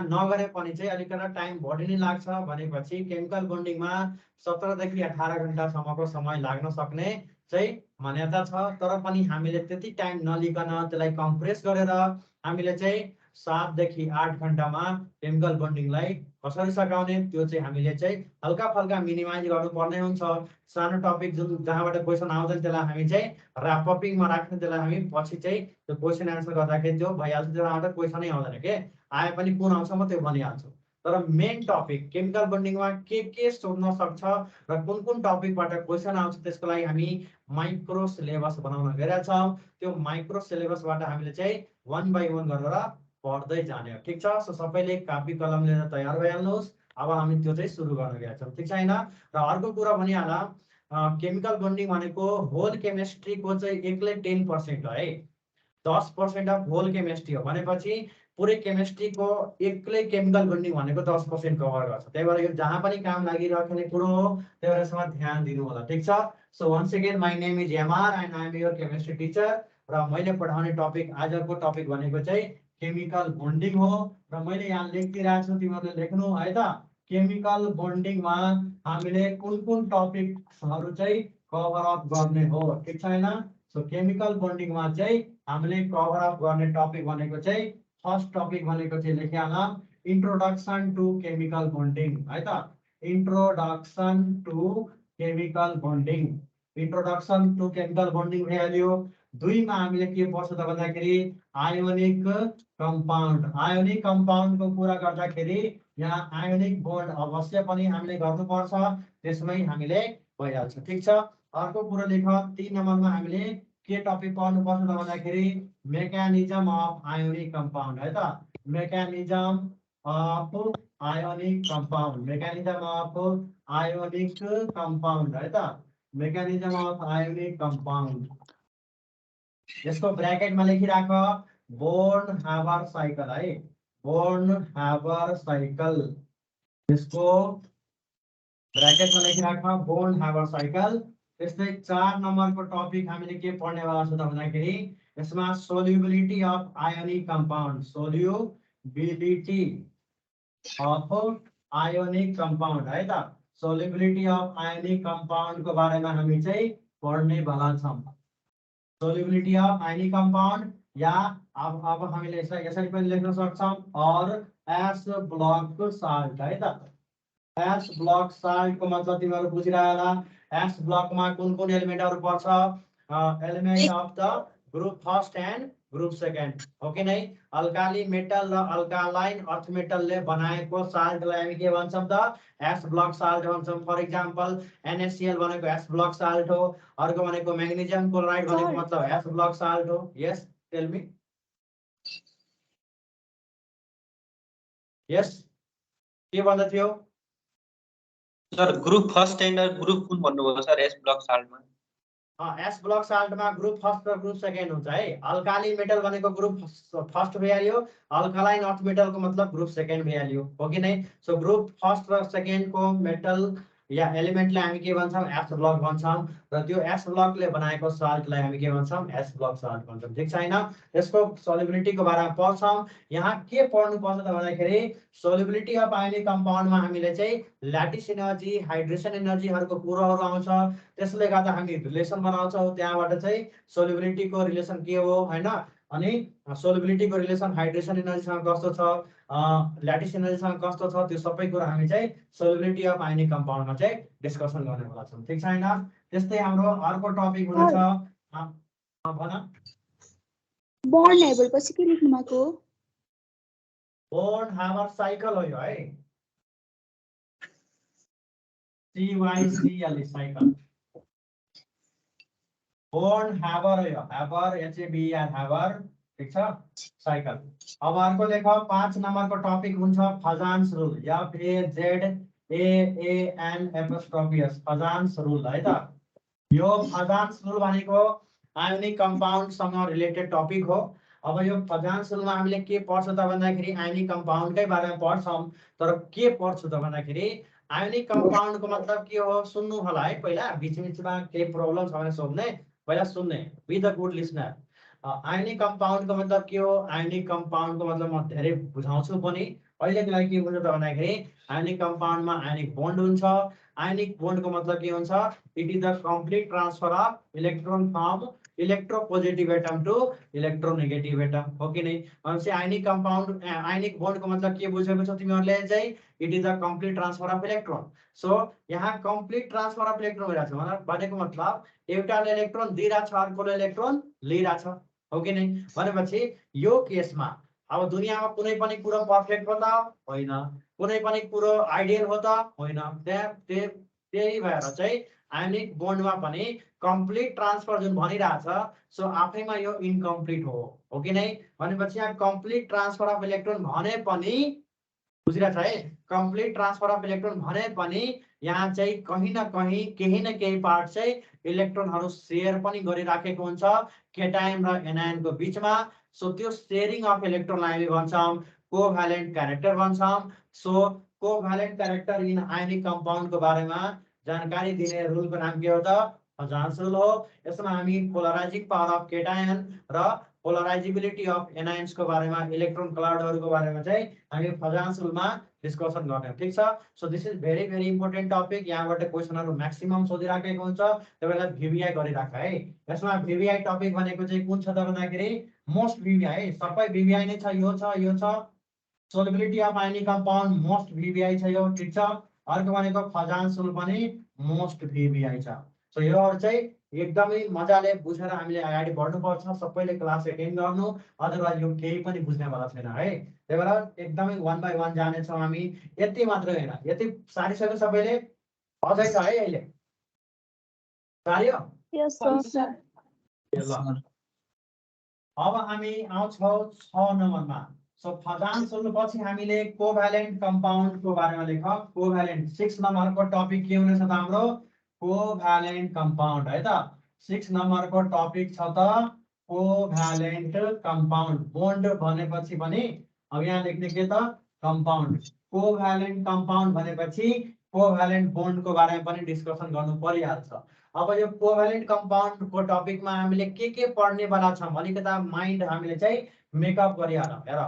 नगरे पनि चाहिँ अलिकति टाइम बढी नै लाग्छ भनेपछि केमिकल बन्डिङमा 17 देखि 18 घण्टासम्मको समय लाग्न सक्ने चाहिँ मान्यता छ। तर पनि हामीले त्यति टाइम नलिकन त्यसलाई कम्प्रेस गरेर हामीले चाहिँ 7 देखि 8 घण्टामा केमिकल बन्डिङलाई कसरी सकाउने त्यो चाहिँ हामीले चाहिँ हल्का फल्का मिनिमाइज गर्नुपर्ने हुन्छ। सानो टपिक जुन जहाँबाट क्वेसन आउँदैन त्यसलाई हामी चाहिँ ऱ्यापअपिङमा राख्ने, त्यसलाई हामी पछि चाहिँ त्यो क्वेसन एन्सर गर्दाखेरि त्यो भइहाल्छ। त्यसबाट क्वेसनै आउँदैन के, आए पनि कुन आउँछ म त्यो भनिहाल्छु। तर मेन टपिक केमिकल बन्डिङमा के सोध्न सक्छ र कुन टपिकबाट क्वेसन आउँछ त्यसको लागि हामी माइक्रो सिलेबस बनाउन गइरहेका छौँ। त्यो माइक्रो सिलेबसबाट हामीले चाहिँ 1 बाई 1 गरेर पढ्दै जाने हो। ठिक छ। सो सबैले कापी कलम लिएर तयार भइहाल्नुहोस्। अब हामी त्यो चाहिँ सुरु गर्न गएका छौँ। ठिक छैन। र अर्को कुरा भनिहाल, केमिकल बन्डिङ भनेको होल केमिस्ट्रीको चाहिँ एक्लै 10% हो है। 10% अफ होल केमिस्ट्री हो भनेपछि पुरै केमिस्ट्रीको एक्लै केमिकल बन्डिङ भनेको 10% कभर गर्छ। त्यही भएर यो जहाँ पनि काम लागिराख्ने कुरो हो, त्यही भएर यसमा ध्यान दिनु होला। ठिक छ। So once again my name is MR and I am your chemistry teacher. र मैले पढाउने टपिक आजको टपिक भनेको चाहिँ केमिकल बन्डिङ हो। र मैले यहाँ लेखिदिरहेको छु, तिमीहरूले लेख्नु है त। केमिकल बन्डिङमा हामीले कुन टपिक्सहरू चाहिँ कभर अप गर्ने हो। ठिक छैन। सो केमिकल बन्डिङमा चाहिँ हामीले कभर अप गर्ने टपिक भनेको चाहिँ फर्स्ट टपिक भनेको चाहिँ लेखिहालौँ, इन्ट्रोडक्सन टु केमिकल बन्डिङ है त। Introduction to chemical bonding, introduction to chemical bonding भइहाल्यो। 2 मा हामीले के पढ्छ त भन्दाखेरि आयोनिक कम्पाउन्ड। आयोनिक कम्पाउन्डको कुरा गर्दाखेरि यहाँ आयोनिक बोन्ड अवश्य पनि हामीले गर्नुपर्छ, त्यसमै हामीले भइहाल्छ। ठिक छ। अर्को कुरो लेख, 3 नम्बरमा हामीले के टपिक पढ्नुपर्छ त भन्दाखेरि मेकानिजम अफ आयोनिक कम्पाउन्ड है त। Mechanism of ionic compound, mechanism of ionic compound है त। मेकानिजम अफ आयोनिक कम्पाउन्ड, यसको ब्रैकेटमा लेखिराख बोर्न हाबर साइकल है। बोर्न हाबर साइकल, यसको ब्रैकेटमा लेखिराख बोर्न हाबर साइकल। त्यस्तै 4 नम्बरको टपिक हामीले के पढ्नेवाला छ त भन्दाखेरि यसमा solubility of ionic compound, solubility of ionic compound है त। सोल्युबिलिटी अफ आयोनिक कम्पाउन्डको बारेमा हामी चाहिँ पढ्नेवाला छौँ। सोल्युबिलिटी अफ आयोनिक कम्पाउन्ड या अब हामीले यसरी पनि लेख्न सक्छौँ और एस ब्लक साल्ट है त। एस ब्लक साल्ट को मतलब तिमीहरू बुझिरह होला। एस ब्लक में कुन एलिमेंटहरू पर्छ, element of the group first and group second हो कि नहीं। अल्काली मेटल र अल्कालाइन अर्थ मेटलले बनाएको साल्टलाई हामी के भन्छौँ त, एस ब्लक साल्ट भन्छौँ। फर इक्जाम्पल NaCl भनेको एस ब्लक साल्ट हो। अर्को भनेको मैग्नेशियम क्लोराइड भनेको मतलब एस ब्लक साल्ट हो। यस टेल मी। यस के भन्दै थियो sir? Group first and group कुन भन्नुभयो सर एस ब्लक साल्टमा? एस ब्लक साल्टमा ग्रुप फर्स्ट र ग्रुप सेकेंड हुन्छ है। अल्काली मेटल भनेको ग्रुप फर्स्ट भइहाल्यो, अल्कालाइन अर्थ मेटल को मतलब ग्रुप सेकेंड भइहाल्यो हो कि नहीं। सो ग्रुप फर्स्ट र सेकेंड को मेटल या एलिमेंटलाई हामी के भन्छौँ, एस ब्लक भन्छौँ। र त्यो एस ब्लकले बनाएको साल्टलाई हामी के भन्छौँ, एस ब्लक साल्ट भन्छौँ। ठिक छैन। यसको सोल्युबिलिटीको बारेमा पढ्छौँ। यहाँ के पढ्नुपर्छ त भन्दाखेरि सोल्युबिलिटी अफ आयोनिक कम्पाउन्डमा हामीले चाहिँ ल्याटिस एनर्जी, हाइड्रेसन एनर्जीहरूको कुरोहरू आउँछ। त्यसले गर्दा हामी रिलेसन बनाउँछौँ। त्यहाँबाट चाहिँ सोल्युबिलिटीको रिलेसन के हो हैन, अनि सोल्युबिलिटीको रिलेसन हाइड्रेसन एनर्जीसँग कस्तो छ, ल्याटिस एनर्जीसँग कस्तो छ, त्यो सबै कुरा हामी चाहिँ सोल्युबिलिटी अफ आयोनिक कम्पाउन्डमा चाहिँ डिस्कसन गर्नेवाला छौँ। ठिक छैन। त्यस्तै हाम्रो अर्को टपिक हुनेछ भन, बोर्न हाबर पछि के लेख्नु भएको हो? बोर्न हाबर साइकल हो यो है, CYCL साइकल। बोर्न हाबर हो यो, हाबर HABER हाबर। ठीक छ, साइकल। अब अर्को लेख 5 नम्बरको टपिक हुन्छ फजान्स रुल, FAZANAPOS, फजान्स रुल है त। यो फजान्स रुल भनेको आयोनिक कम्पाउन्डसँग रिलेटेड टपिक हो। अब यो फजान्स रुलमा हामीले के पढ्छ त भन्दाखेरि आयोनिक कम्पाउन्डकै बारेमा पढ्छौँ। तर के पढ्छु त भन्दाखेरि आयोनिक कम्पाउन्डको मतलब के हो सुन्नु होला है। पहिला बिचमा केही प्रब्लम छ भने सोध्ने, पहिला सुन्ने, be the good listener. Ionic कम्पाउन्डको मतलब के हो, आयोनिक कम्पाउन्डको मतलब म धेरै बुझाउँछु पनि, अहिलेको लागि के हुन्छ त भन्दाखेरि आयोनिक कम्पाउन्डमा आयोनिक बोन्ड हुन्छ। आयोनिक बोन्डको मतलब के हुन्छ? It is the complete transfer of electron from electropositive atom to electronegative atom, हो कि नै? भनेपछि आयोनिक कम्पाउन्ड आयोनिक बोन्डको मतलब के बुझेको छ तिमीहरूले चाहिँ? It is the complete transfer of electron. So यहाँ कम्प्लिट ट्रान्सफर अफ इलेक्ट्रोन भइरहेको छ भनेको मतलब एउटाले इलेक्ट्रोन दिइरहेको छ, अर्कोले इलेक्ट्रोन लिइरहेको छ, हो कि नै? भनेपछि यो केसमा अब दुनियाँमा कुनै पनि कुरो पर्फेक्ट हो त होइन, कुनै पनि कुरो आइडियल हो त होइन। त्यही भएर चाहिँ आयोनिक बोन्डमा पनि कम्प्लिट ट्रान्सफर जुन भनिरहेछ, सो आफैमा यो इन्कम्प्लिट हो कि नै? भनेपछि यहाँ कम्प्लिट ट्रान्सफर अफ इलेक्ट्रोन भने पनि, बुझिरहेछ है? कम्प्लिट ट्रान्सफर अफ इलेक्ट्रोन भने पनि यहाँ चाहिँ कहीँ न केही पार्ट चाहिँ इलेक्ट्रोनहरू सेयर पनि गरिराखेको हुन्छ केटायन र एनायनको बिचमा। सो त्यो सेयरिङ अफ इलेक्ट्रोनलाई हामी भन्छौँ कोभ्यालेन्ट क्यारेक्टर भन्छौँ। So covalent character in ionic कम्पाउन्डको बारेमा जानकारी दिने रुलको नाम के हो त? फजान्स रुल हो। यसमा हामी पोलराइजिङ पावर अफ केटायन र पोलराइजिबिलिटी अफ एनायन्सको बारेमा, इलेक्ट्रोन क्लाउडहरूको बारेमा चाहिँ हामी फजान्स रुलमा डिस्कसन गर्ने, ठीक छ? So this is very very important topic. यहाँबाट क्वेसनहरू म्याक्सिमम सोधिराखेको हुन्छ, त्यही भएर भिभिआई गरिराख है। यसमा भिभिआई टपिक भनेको चाहिँ कुन छ त भन्दाखेरि मोस्ट भिभिआई, सबै भिभिआई नै छ। यो छ solubility of ionic compound most VVI छ यो, ठीक छ? अर्को भनेको फजान्स रुल पनि मोस्ट भिभिआई छ। सो योहरू चाहिँ एकदमै मजाले बुझेर हामीले अगाडि बढ्नुपर्छ। सबैले क्लास एटेन्ड गर्नु, अदरवाइज यो केही पनि बुझ्नेवाला छैन है। त्यही भएर एकदमै वान बाई वान जानेछौँ हामी। यति मात्रै होइन, यति सारिसक्यो सबैले? अझै छ है अहिले? सारियो? यस सर। ल अब हामी आउँछौँ 6 नम्बरमा। सो फजान्स रुलपछि हामीले कोभ्यालेन्ट कम्पाउन्डको बारेमा लेख। कोभ्यालेन्ट 6 नम्बरको टपिक के हुनेछ त हाम्रो? कोभ्यालेन्ट कम्पाउन्ड है त। 6 नम्बरको टपिक छ त कोभ्यालेन्ट कम्पाउन्ड। बोन्ड भनेपछि पनि अब यहाँ लेख्ने के त? कम्पाउन्ड। कोभ्यालेन्ट कम्पाउन्ड भनेपछि कोभ्यालेन्ट बोन्डको बारेमा पनि डिस्कसन गर्नु परिहाल्छ। अब यो कोभ्यालेन्ट कम्पाउन्डको टपिकमा हामीले के पढ्नेवाला छौँ भनेको त माइन्ड हामीले चाहिँ मेकअप गरिहालौँ। हेर,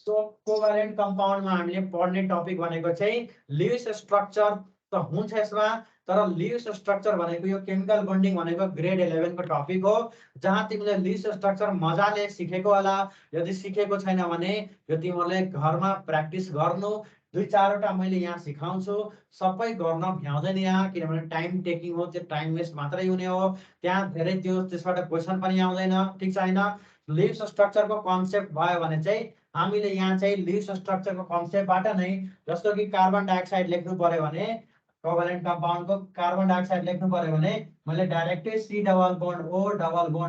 सो कोभ्यालेन्ट कम्पाउन्डमा हामीले पढ्ने टपिक भनेको चाहिँ लिविस स्ट्रक्चर त हुन्छ यसमा, तर लिविस स्ट्रक्चर भनेको यो केमिकल बन्डिङ भनेको ग्रेड 11 को टपिक हो, जहाँ तिमीले लिविस स्ट्रक्चर मजाले सिकेको होला। यदि सिकेको छैन भने यो तिमीहरूले घरमा प्र्याक्टिस गर्नु। 2-4वटा मैले यहाँ सिकाउँछु, सबै गर्न भ्याउँदैन यहाँ, किनभने टाइम टेकिङ हो, त्यो टाइम वेस्ट मात्रै हुने हो। त्यहाँ धेरै त्यसबाट क्वेसन पनि आउँदैन, ठिक छ हैन? लिव्स स्ट्रक्चरको कन्सेप्ट भयो भने चाहिँ हामीले यहाँ चाहिँ लिव्स स्ट्रक्चरको कन्सेप्टबाट नै, जस्तो कि कार्बन डाइअक्साइड लेख्नु पर्यो भने, कोभ्यालेन्ट कम्पाउन्डको कार्बन डाइअक्साइड लेख्नु पर्यो भने मैले डाइरेक्टै C डबल बोन्ड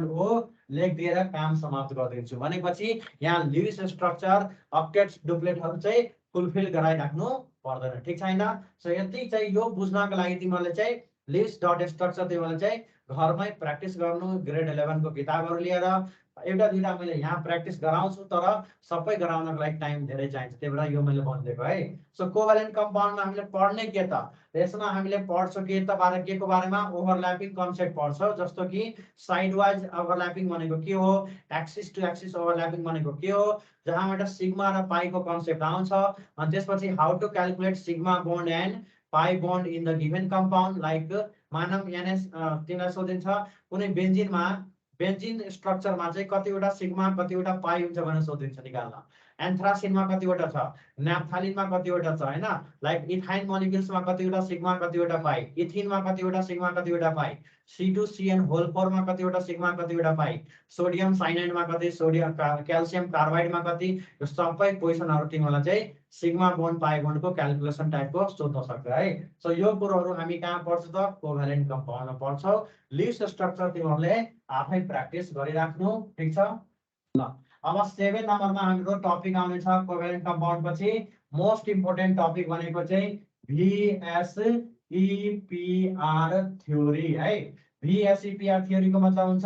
O लेखिदिएर काम समाप्त गरिदिन्छु। भनेपछि यहाँ लिव्स स्ट्रक्चर अक्टेट्स डुप्लेटहरू चाहिँ फुलफिल गराइराख्नु पर्दैन, ठिक छैन? सो यति चाहिँ यो बुझ्नको लागि तिमीहरूले चाहिँ लिव्स डट स्ट्रक्चर तिमीहरूले चाहिँ घरमै प्र्याक्टिस गर्नु। ग्रेड 11 को किताबहरू लिएर एउटा दुईटा मैले यहाँ प्र्याक्टिस गराउँछु, तर सबै गराउनको लागि टाइम धेरै चाहिन्छ, त्यही भएर यो मैले भनिदिएको है। सो कोभ्यालेन्ट कम्पाउन्डमा हामीले पढ्ने के त? यसमा हामीले पढ्छौँ के को बारेमा? ओभरल्यापिङ कन्सेप्ट पढ्छौँ। जस्तो कि साइड वाइज ओभरल्यापिङ भनेको के हो, एक्सिस टु एक्सिस ओभरल्यापिङ भनेको के हो, जहाँबाट सिग्मा र पाईको कन्सेप्ट आउँछ। अनि त्यसपछि how to calculate sigma bond and pi bond in the given compound. Like Manav NS तिमीलाई सोधिन्छ कुनै बेन्जिन स्ट्रक्चरमा चाहिँ कतिवटा सिग्मा कतिवटा पाई हुन्छ भनेर सोधिन्छ, निकाल्न। एन्थ्रासिनमा कतिवटा छ, न्याफ्थालिनमा कतिवटा छ हैन? लाइक इथाइन मोलिक्युल्समा कतिवटा सिग्मा कतिवटा पाई, इथिनमा कतिवटा सिग्मा कतिवटा पाई, C2CN4 मा कतिवटा सिग्मा कतिवटा पाई, सोडियम साइनाइडमा कति, सोडियम क्याल्सियम कार्बाइडमा कति, यो सबै क्वेसनहरू तिमीलाई चाहिँ सिग्मा बोन्ड पाई बोन्डको क्याल्कुलेसन टाइपको सोध्न सक्छ है। सो यो कुरोहरू हामी कहाँ पढ्छौँ त? कोभ्यालेन्ट कम्पाउन्डमा पढ्छौँ। लिव्स स्ट्रक्चर तिमीहरूले आफै प्र्याक्टिस गरिराख्नु, ठिक छ? ल अब 7 नम्बरमा हाम्रो टपिक आउनेछ कोभ्यालेन्ट कम्पाउन्ड पछि। मोस्ट इम्पोर्टेन्ट टपिक भनेको चाहिँ VSEPR थ्योरी है। VSEPR थ्योरीको मतलब हुन्छ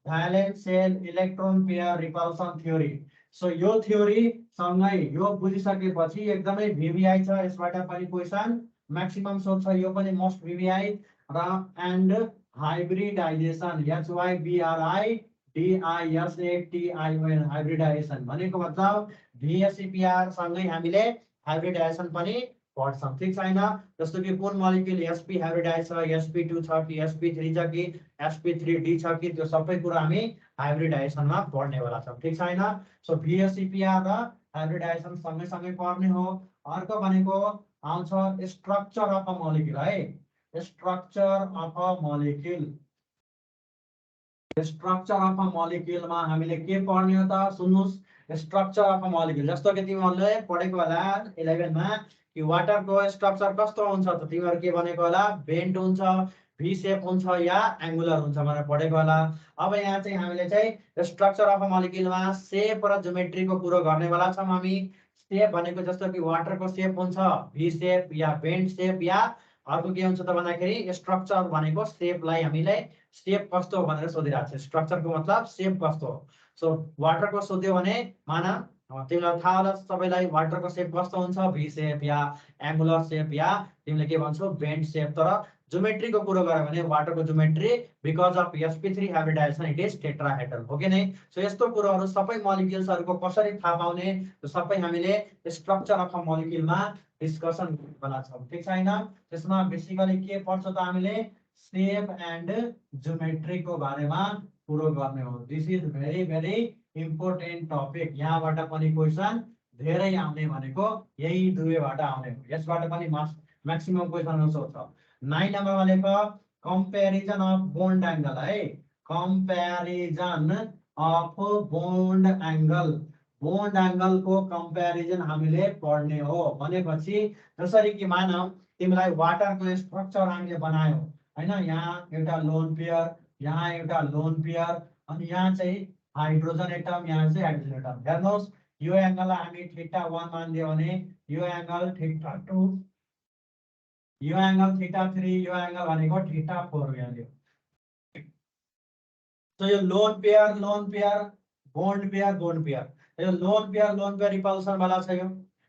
valence shell electron pair repulsion theory. So यो थ्योरी सँगै यो बुझिसकेपछि एकदमै भिभिआई छ, यसबाट पनि क्वेसन म्याक्सिमम सोध्छ, यो पनि मोस्ट भिभिआई र एन्ड हाइब्रिडाइजेसन HYBRIDISATION हाइब्रिडाइजेसन भनेको मतलब VSEPR सँगै हामीले हाइब्रिडाइजेसन पनि पढ्छौँ, ठिक छैन। जस्तो कि कुन मोलिक्युल sp हाइब्रिडाइज छ, sp2 छ कि sp3 छ कि sp3d छ कि त्यो सबै कुरा हामी हाइब्रिडाइजेसनमा पढ्नेवाला छौँ, ठिक छैन। सो VSEPR र हाइब्रिडाइजेसन सँगै पढ्ने हो। अर्को भनेको आउँछ स्ट्रक्चर अफ अ मोलिक्युल है, structure of a molecule. Structure of a मोलिक्युलमा हामीले के पढ्ने हो त सुन्नुस्। स्ट्रक्चर अफ अ मोलिक्युल जस्तो कि तिमीहरूले पढेको होला 11 मा कि वाटरको स्ट्रक्चर कस्तो हुन्छ त तिमीहरू के भनेको होला, बेन्ड हुन्छ, भी शेप हुन्छ या एङ्गुलर हुन्छ भनेर पढेको होला। अब यहाँ चाहिँ हामीले चाहिँ स्ट्रक्चर अफ अ मोलिक्युलमा शेप र ज्योमेट्रीको कुरो गर्नेवाला छौँ हामी। शेप भनेको जस्तो कि वाटरको शेप हुन्छ भी शेप या बेन्ड शेप, या अर्को के हुन्छ त भन्दाखेरि स्ट्रक्चर भनेको शेपलाई हामीले शेप कस्तो हो भनेर सोधिरहेको छ। स्ट्रक्चरको मतलब शेप कस्तो हो। सो वाटरको सोध्यो भने माना तिमीलाई थाहा होला सबैलाई वाटरको शेप कस्तो हुन्छ, भी शेप या एङ्गुलर शेप या तिमीले के भन्छौ बेन्ड शेप। तर ज्योमेट्रीको कुरो गर्यो भने वाटरको geometry because of sp3 hybridisation it is tetrahedral हो कि नै। सो यस्तो कुरोहरू सबै मोलिक्युल्सहरूको कसरी थाहा पाउने सबै हामीले स्ट्रक्चर अफ अ मोलिक्युलमा डिस्कसन गर्नेवाला छौँ, ठिक छैन। त्यसमा बेसिकली के पढ्छ त हामीले शेप एन्ड ज्योमेट्रीको बारेमा कुरो गर्ने हो। This is very important topic. यहाँबाट पनि क्वेसन धेरै आउने भनेको यही दुवैबाट आउने हो। यसबाट पनि म्याक्सिमम क्वेसन सोध्छ। 9 नम्बर भनेको कम्पेरिजन अफ बोन्ड एङ्गल है, comparison of bond angle. Bond एङ्गलको कम्पेरिजन हामीले पढ्ने हो भनेपछि जसरी कि मानौ तिमीलाई वाटरको स्ट्रक्चर हामीले बनायौ हैन, यहाँ एउटा लोन पेयर, यहाँ एउटा लोन पेयर, अनि यहाँ चाहिँ हाइड्रोजन एटम, यहाँ चाहिँ हाइड्रोजन एटम। हेर्नुहोस् यो एङ्गललाई हामी θ1 मानिदियो भने यो एङ्गल θ2, यो एङ्गल θ3, यो एङ्गल भनेको θ4 यहाँनिर। तो यो lone pair bond pair bond pair, यो लोन पेयर रिपल्सन वाला छ।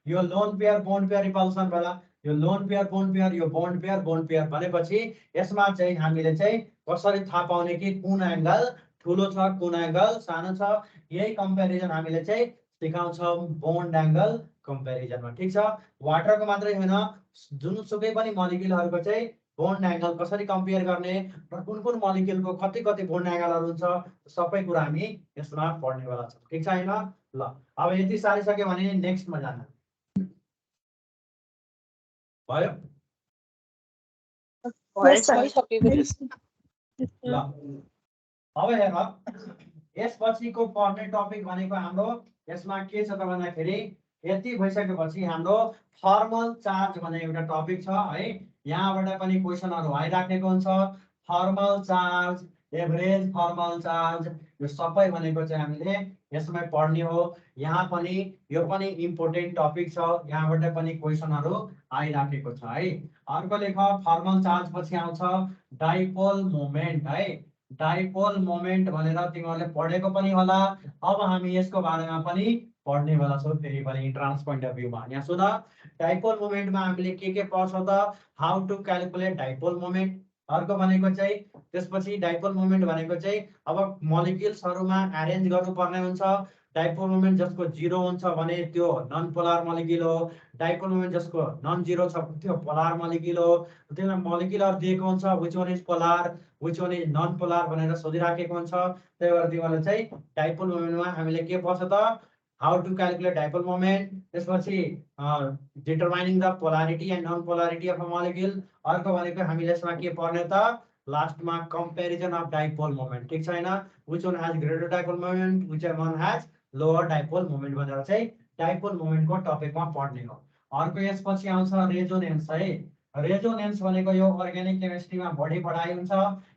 यो lone pair bond pair repulsion वाला, यो लोन पेयर यो बोन्ड पेयर भनेपछि यसमा चाहिँ हामीले चाहिँ कसरी थाहा पाउने कि कुन एङ्गल ठुलो छ कुन एङ्गल सानो छ, यही कम्पेरिजन हामीले चाहिँ सिकाउँछौँ बोन्ड एङ्गल कम्पेरिजनमा, ठिक छ। वाटरको मात्रै होइन जुनसुकै पनि मोलिक्युलहरूको चाहिँ बोन्ड एङ्गल कसरी कम्पेयर गर्ने र कुन मोलिक्युलको कति बोन्ड एङ्गलहरू हुन्छ सबै कुरा हामी यसमा पढ्नेवाला छौँ, ठिक छ हैन। ल अब यति सारिसक्यो भने नेक्स्टमा जानु भयो। ल अब हेर यसपछिको पढ्ने टपिक भनेको हाम्रो यसमा के छ त भन्दाखेरि यति भइसकेपछि हाम्रो फर्मल चार्ज भन्ने एउटा टपिक छ है। यहाँबाट पनि क्वेसनहरू आइराखेको हुन्छ। Formal charge, average formal charge, यो सबै भनेको चाहिँ हामीले यसमै पढ्ने हो। यहाँ पनि यो पनि इम्पोर्टेन्ट टपिक छ, यहाँबाट पनि क्वेसनहरू आइराखेको छ है। अर्को लेख फर्मल चार्ज पछि आउँछ डाइपोल मोमेन्ट है। डाइपोल मोमेन्ट भनेर तिमीहरूले पढेको पनि होला। अब हामी यसको बारेमा पनि पढ्नेवाला छौँ फेरि पनि इन्ट्रान्स पोइन्ट अफ भ्यूमा। यहाँ सुन डाइपोल मोमेन्टमा हामीले के पढ्छौँ त, how to calculate dipole moment. अर्को भनेको चाहिँ त्यसपछि डाइपोल मोमेन्ट भनेको चाहिँ अब मोलिक्युल्सहरूमा एरेन्ज गर्नुपर्ने हुन्छ। डाइपोल मोमेन्ट जसको 0 हुन्छ भने त्यो नन पोलार मोलिक्युल हो, डाइपोल मोमेन्ट जसको नन 0 छ त्यो पोलार मोलिक्युल हो। त्यसमा मोलिक्युलहरू दिएको हुन्छ which one is polar which one is non polar भनेर सोधिराखेको हुन्छ। त्यही भएर तिमीहरूले चाहिँ डाइपोल मोमेन्टमा हामीले के पर्छ त, how to calculate dipole moment, त्यसपछि determining the polarity and non polarity of a molecule. अर्को भनेको हामीले यसमा के पढ्ने त लास्टमा कम्पेरिजन अफ डाइपोल मोमेन्ट, ठिक छैन। Which one has greater dipole moment which one has lower dipole moment भनेर चाहिँ डाइपोल मोमेन्टको टपिकमा पढ्ने हो। अर्को यसपछि आउँछ रेजोनेन्स है। रेजोनेन्स भनेको यो अर्ग्यानिक केमिस्ट्रीमा बढी पढाइ हुन्छ।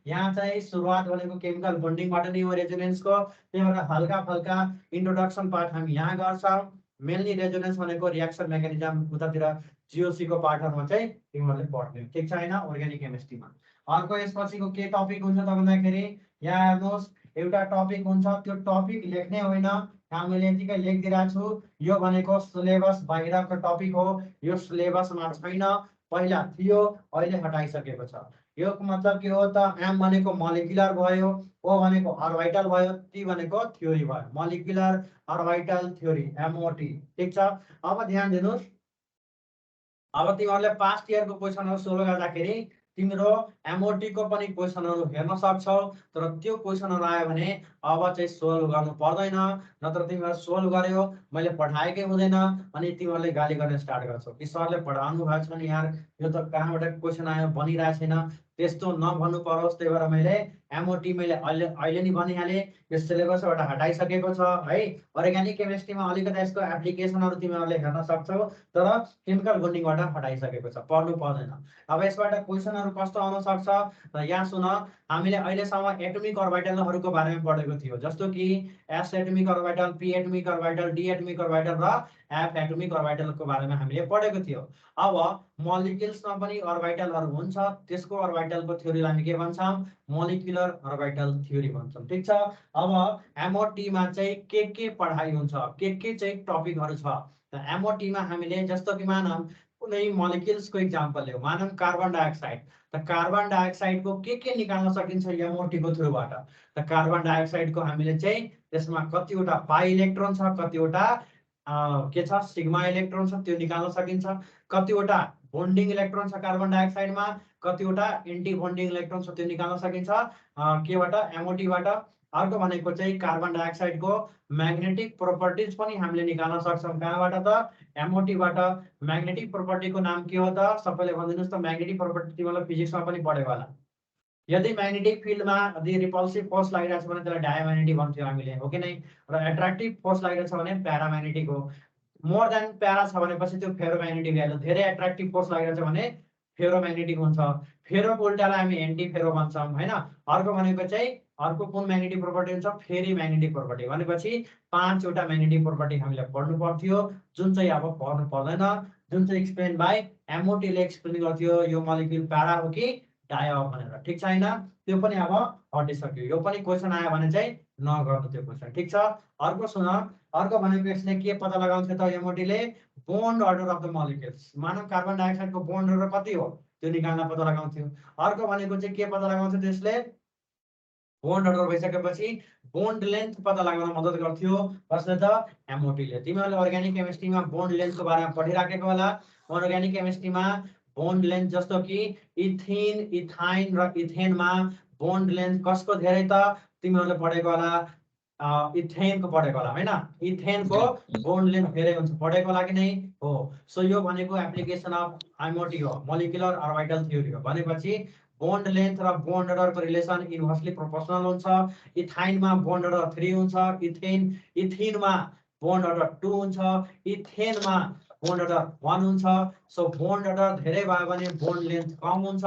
यहाँ चाहिँ सुरुवात भनेको केमिकल बन्डिङबाट नै हो रेजोनेन्सको। त्यही भएर हल्का फल्का इन्ट्रोडक्सन पार्ट हामी यहाँ गर्छौँ। मेनली रेजोनेन्स भनेको रियाक्सन मेकानिजम उतातिर जिओसीको पार्टहरूमा चाहिँ तिमीहरूले पढ्ने, ठिक छैन, अर्ग्यानिक केमिस्ट्रीमा। अर्को यसपछिको के टपिक हुन्छ त भन्दाखेरि यहाँ हेर्नुहोस् एउटा टपिक हुन्छ, त्यो टपिक लेख्ने होइन, यहाँ मैले यतिकै लेखिदिरहेको छु। यो भनेको सिलेबस बाहिरको टपिक हो, यो सिलेबसमा छैन, पहिला थियो अहिले हटाइसकेको छ। यो मतलब के हो त, एम भनेको मोलिकुलर भयो, ओ भनेको अर्बिटल भयो, टी भनेको थ्योरी भयो, मोलिकुलर अर्बिटल थ्योरी एमओटी, ठिक छ। अब ध्यान दिनुहोस् अब तिमीहरूले पास्ट इयरको क्वेसनहरू सोल्भ गर्दाखेरि तिम्रो एमओटी को पनि क्वेसनहरू हेर्न सक्छौ। तर त्यो क्वेसनहरू आयो भने अब चाहिँ सोल्भ गर्नु पर्दैन, नत्र तिमीहरू सोल्भ गर्यो मैले पठाएकै हुँदैन अनि तिमीहरूले गाली गर्न स्टार्ट गर्छौ कि सरले पढाउनु भएको छ नि यार, यो त कहाँबाट क्वेसन आयो बनिरहेको छैन। त्यस्तो नभन्नु परोस्, त्यही भएर मैले एमओटी मैले अहिले नि भनिहालेँ, यो सिलेबसबाट हटाइसकेको छ है। अर्ग्यानिक केमिस्ट्रीमा अलिकति यसको एप्लिकेसनहरू तिमीहरूले हेर्न सक्छौ, तर केमिकल बन्डिङबाट हटाइसकेको छ, पढ्नु पर्दैन। अब यसबाट क्वेसनहरू कस्तो आउन सक्छ त यहाँ सुन, हामीले अहिलेसम्म एटोमिक अर्बिटलहरूको बारेमा पढेको थियो, जस्तो कि S atomic orbital, P atomic orbital, D atomic orbital र एफ एटोमिक अर्बिटलको बारेमा हामीले पढेको थियो। अब मोलिक्युल्समा पनि अर्बिटलहरू हुन्छ, त्यसको अर्बिटलको थ्योरीलाई हामी के भन्छौँ, मोलिकुलर अर्बिटल थ्योरी भन्छौँ। ठिक छ। अब एमओटीमा चाहिँ के पढाइ हुन्छ, के चाहिँ टपिकहरू छ त एमओटीमा हामीले, जस्तो कि मानौँ कुनै मोलिक्युल्सको इक्जाम्पल लियो, मानौँ कार्बन डाइअक्साइड, त कार्बन डाइअक्साइडको के निकाल्न सकिन्छ एमओटीको थ्रुबाट। त कार्बन डाइअक्साइडको हामीले चाहिँ त्यसमा कतिवटा पाई इलेक्ट्रोन छ, कतिवटा के छ सिग्मा इलेक्ट्रोन छ, त्यो निकाल्न सकिन्छ। कतिवटा बोन्डिङ इलेक्ट्रोन छ कार्बन डाइअक्साइडमा, कतिवटा एन्टी बोन्डिङ इलेक्ट्रोन छ, त्यो निकाल्न सकिन्छ केबाट, एमओटीबाट। अर्को भनेको चाहिँ कार्बन डाइअक्साइडको म्याग्नेटिक प्रोपर्टिज पनि हामीले निकाल्न सक्छौँ, कहाँबाट त, एमओटीबाट। म्याग्नेटिक प्रोपर्टीको नाम के हो त, सबैले भनिदिनुहोस् त। म्याग्नेटिक प्रोपर्टी तिमीलाई फिजिक्समा पनि पढेको होला। यदि म्याग्नेटिक फिल्डमा यदि रिपल्सिभ फोर्स लागिरहेको छ भने त्यसलाई डायम्याग्नेटिक भन्थ्यो हामीले, हो कि नै। र एट्र्याक्टिभ फोर्स लागिरहेको छ भने प्याराम्याग्नेटिक हो। मोर देन प्यारा छ भनेपछि त्यो फेरोम्याग्नेटिक भ्यालु, धेरै एट्र्याक्टिभ फोर्स लागिरहेको छ भने फेरोम्याग्नेटिक हुन्छ। फेरोको उल्टालाई हामी एन्टी फेरो भन्छौँ होइन। अर्को भनेको चाहिँ अर्को कुन म्याग्नेटिक प्रोपर्टी हुन्छ, फेरी म्याग्नेटिक प्रोपर्टी। भनेपछि 5वटा म्याग्नेटिक प्रोपर्टी हामीले पढ्नु पर्थ्यो, जुन चाहिँ अब पढ्नु पर्दैन, जुन चाहिँ एक्सप्लेन बाई एमओटीले एक्सप्लेन गर्थ्यो, यो मोलिक्युल प्यारा हो कि डाया हो भनेर। ठिक छ होइन, त्यो पनि अब हटिसक्यो। यो पनि क्वेसन आयो भने चाहिँ नगर्नु त्यो क्वेसन। ठिक छ। अर्को सुन, अर्को भनेको यसले के पत्ता लगाउँछ त एमओटीले, bond order of the molecules. मानव कार्बन डाइअक्साइडको बोन्ड अर्डर कति हो त्यो निकाल्न पत्ता लगाउँथ्यो। अर्को भनेको चाहिँ के पत्ता लगाउँछ त्यसले, बोन्ड अर्डर भइसकेपछि बोन्ड लेन्थ पत्ता लगाउन मद्दत गर्थ्यो, कसले त, एमओटीले। तिमीहरूले अर्ग्यानिक केमिस्ट्रीमा बोन्ड लेन्थको बारेमा पढिराखेको होला। अर्ग्यानिक केमिस्ट्रीमा बोन्ड लेन्थ, जस्तो कि इथिन, इथाइन र इथेनमा बोन्ड लेन्थ कसको धेरै त, तिमीहरूले पढेको होला, इथेनको पढेको होला होइन। इथेनको बोन्ड लेन्थ धेरै हुन्छ, पढेको होला कि नै हो। सो यो भनेको एप्लिकेसन अफ एमओटी हो, मोलिकुलर अर्बिटल थ्योरी हो। भनेपछि बोन्ड लेन्थ र बोन्ड अर्डरको रिलेसन इन्भर्सली प्रोपोर्सनल हुन्छ। इथाइनमा बोन्ड अर्डर 3 हुन्छ, इथिनमा बोन्ड अर्डर 2 हुन्छ, इथेनमा बोन्ड अर्डर 1 हुन्छ। सो बोन्ड अर्डर धेरै भयो भने बोन्ड लेन्थ कम हुन्छ,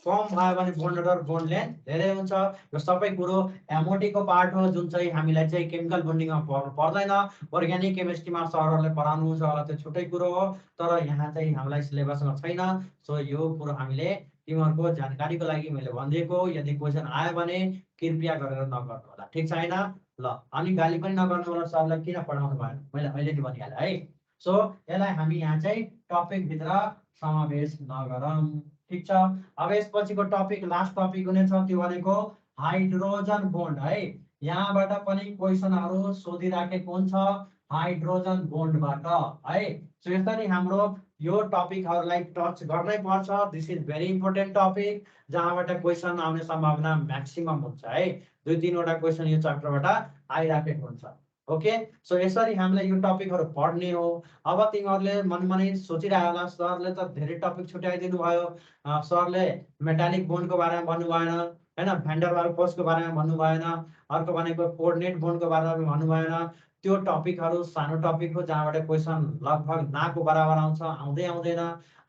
कम भयो भने बोन्ड अर्डर बोन्ड लेन्थ धेरै हुन्छ। यो सबै कुरो एमओटीको पार्ट हो, जुन चाहिँ हामीलाई चाहिँ केमिकल बोन्डिङमा पढ्नु पर्दैन। अर्ग्यानिक केमिस्ट्रीमा सरहरूले पढाउनुहुन्छ होला, त्यो छुट्टै कुरो हो, तर यहाँ चाहिँ हामीलाई सिलेबसमा छैन। सो यो कुरो हामीले तिमीहरूको जानकारीको लागि मैले भनिदिएको। यदि क्वेसन आयो भने कृपया गरेर नगर्नु होला, ठिक छ होइन। ल, अनि गाली पनि नगर्नु होला, सरलाई किन पढाउनु भएन, मैले अहिले नै भनिहालेँ है। सो यसलाई हामी यहाँ चाहिँ टपिकभित्र समावेश नगरौँ, ठिक छ। अब यसपछिको टपिक, लास्ट टपिक हुनेछ, त्यो भनेको हाइड्रोजन बोन्ड है। यहाँबाट पनि क्वेसनहरू सोधिराखेको हुन्छ हाइड्रोजन बोन्डबाट है। सो यसरी हाम्रो यो टपिकहरूलाई टच गर्नै पर्छ। This is very important topic, जहाँबाट क्वेसन आउने सम्भावना म्याक्सिमम हुन्छ है। 2-3वटा क्वेसन यो च्याप्टरबाट आइराखेको हुन्छ। ओके, सो यसरी हामीले यो टपिकहरू पढ्ने हो। अब तिमीहरूले मनमनै सोचिरह्यो होला, सरले त धेरै टपिक छुट्याइदिनु भयो, सरले मेटालिक बोन्डको बारेमा भन्नु भएन होइन, भ्यान्डर वाल्स बारेमा भन्नु भएन, अर्को भनेको कोअर्डिनेट बोन्डको बारेमा भन्नु भएन। त्यो टपिकहरू सानो टपिक हो, जहाँबाट क्वेसन लगभग नाको बराबर आउँछ, आउँदै आउँदैन।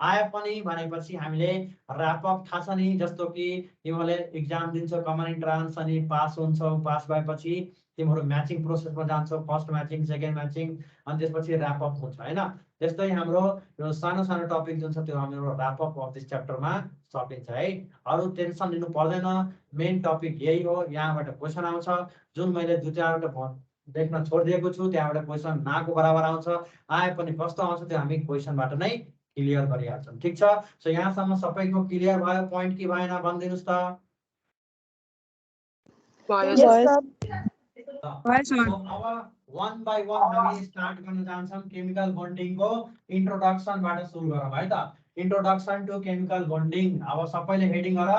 आए पनि भनेपछि हामीले ऱ्यापअप थाहा छ नि, जस्तो कि तिमीहरूले इक्जाम दिन्छौ, कमन इन्ट्रान्स, अनि पास हुन्छौ, पास भएपछि तिमीहरू म्याचिङ प्रोसेसमा जान्छौ, फर्स्ट म्याचिङ, सेकेन्ड म्याचिङ, अनि त्यसपछि ऱ्यापअप हुन्छ होइन। त्यस्तै हाम्रो यो सानो सानो टपिक जुन छ त्यो हाम्रो ऱ्यापअप अफ दिस च्याप्टरमा सकिन्छ है। अरू टेन्सन लिनु पर्दैन, मेन टपिक यही हो। यहाँबाट क्वेसन आउँछ, जुन मैले 2-4वटा देख्न छोडिदिएको छु, त्यहाँबाट क्वेसन नाको बराबर आउँछ। आए पनि कस्तो आउँछ त्यो हामी क्वेसनबाट नै क्लियर गरिहाल्छौँ, ठिक छ। सो यहाँसम्म सबैको क्लियर भयो, पोइन्ट कि भएन भनिदिनुहोस् त। अब 1 by 1 हामी स्टार्ट गर्न जान्छौँ। केमिकल बोन्डिङको इन्ट्रोडक्सनबाट सुरु गरौँ है त। Introduction to chemical bonding. अब सबैले हेडिङ गर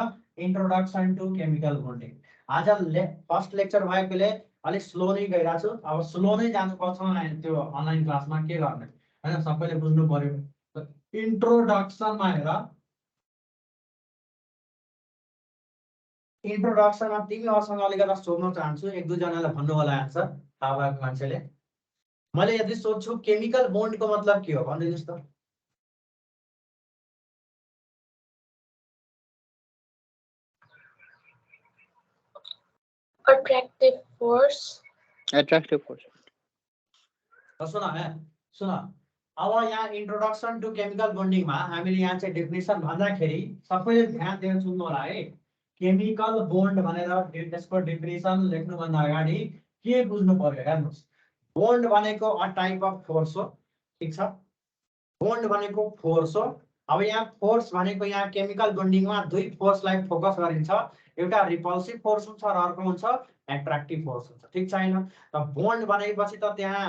इन्ट्रोडक्सन टु केमिकल बन्डिङ। आज फर्स्ट लेक्चर भएकोले अलिक स्लो नै गइरहेको छु। अब स्लो नै जानुपर्छ त्यो अनलाइन क्लासमा, के गर्ने हैन, सबैले बुझ्नु पर्यो। इन्ट्रोडक्सनमा हेर, इन्ट्रोडक्सनमा तिमीहरूसँग अलिकति सोध्न चाहन्छु, एक दुईजनालाई भन्नु होला आन्सर थाहा भएको मान्छेले। मैले यदि सोध्छु केमिकल बोन्डको मतलब के हो भनिदिनुहोस् त। Attractive force. Attractive force. सुन है, सुन, अब यहाँ इन्ट्रोडक्सन टु केमिकल बोन्डिङमा हामीले यहाँ चाहिँ डेफिनेसन भन्दाखेरि सबैले ध्यान दिएर सुन्नु होला है। केमिकल बोन्ड भनेर त्यसको डेफिनेसन लेख्नुभन्दा अगाडि के बुझ्नु पर्यो हेर्नुहोस्। बोन्ड भनेको अ टाइप अफ फोर्स हो, ठिक छ। बोन्ड भनेको फोर्स हो। अब यहाँ फोर्स भनेको यहाँ केमिकल बोन्डिङमा दुई फोर्सलाई फोकस गरिन्छ, एउटा रिपल्सिभ फोर्स हुन्छ र अर्को हुन्छ एट्र्याक्टिभ फोर्स हुन्छ, ठिक छैन। त बोन्ड भनेपछि त त्यहाँ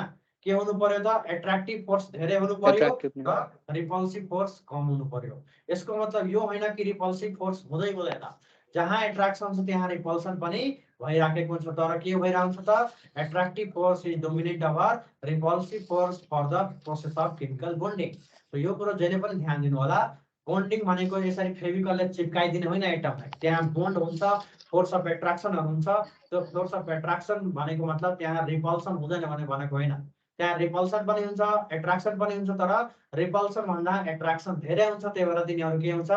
के हुनु पर्यो त, एट्र्याक्टिभ फोर्स धेरै हुनु पर्यो र रिपल्सिभ फोर्स कम हुनु पर्यो। यसको मतलब यो होइन कि रिपल्सिभ फोर्स हुँदैन, जहाँ एट्र्याक्सन छ त्यहाँ रिपल्सन पनि भइराखेको हुन्छ। तर के भइरहेको हुन्छ त, attractive force is dominate over repulsive force for the process of chemical bonding. तो यो कुरो जहिले पनि ध्यान दिनु होला। बोन्डिङ भनेको यसरी फेभिकलले चिप्काइदिने होइन एटमलाई, त्यहाँ बोन्ड हुन्छ, फोर्स अफ एट्र्याक्सनहरू हुन्छ। त्यो फोर्स अफ एट्र्याक्सन भनेको मतलब त्यहाँ रिपल्सन हुँदैन भनेको होइन, त्यहाँ रिपल्सन पनि हुन्छ एट्र्याक्सन पनि हुन्छ, तर रिपल्सन भन्दा एट्र्याक्सन धेरै हुन्छ। त्यही भएर तिनीहरू के हुन्छ,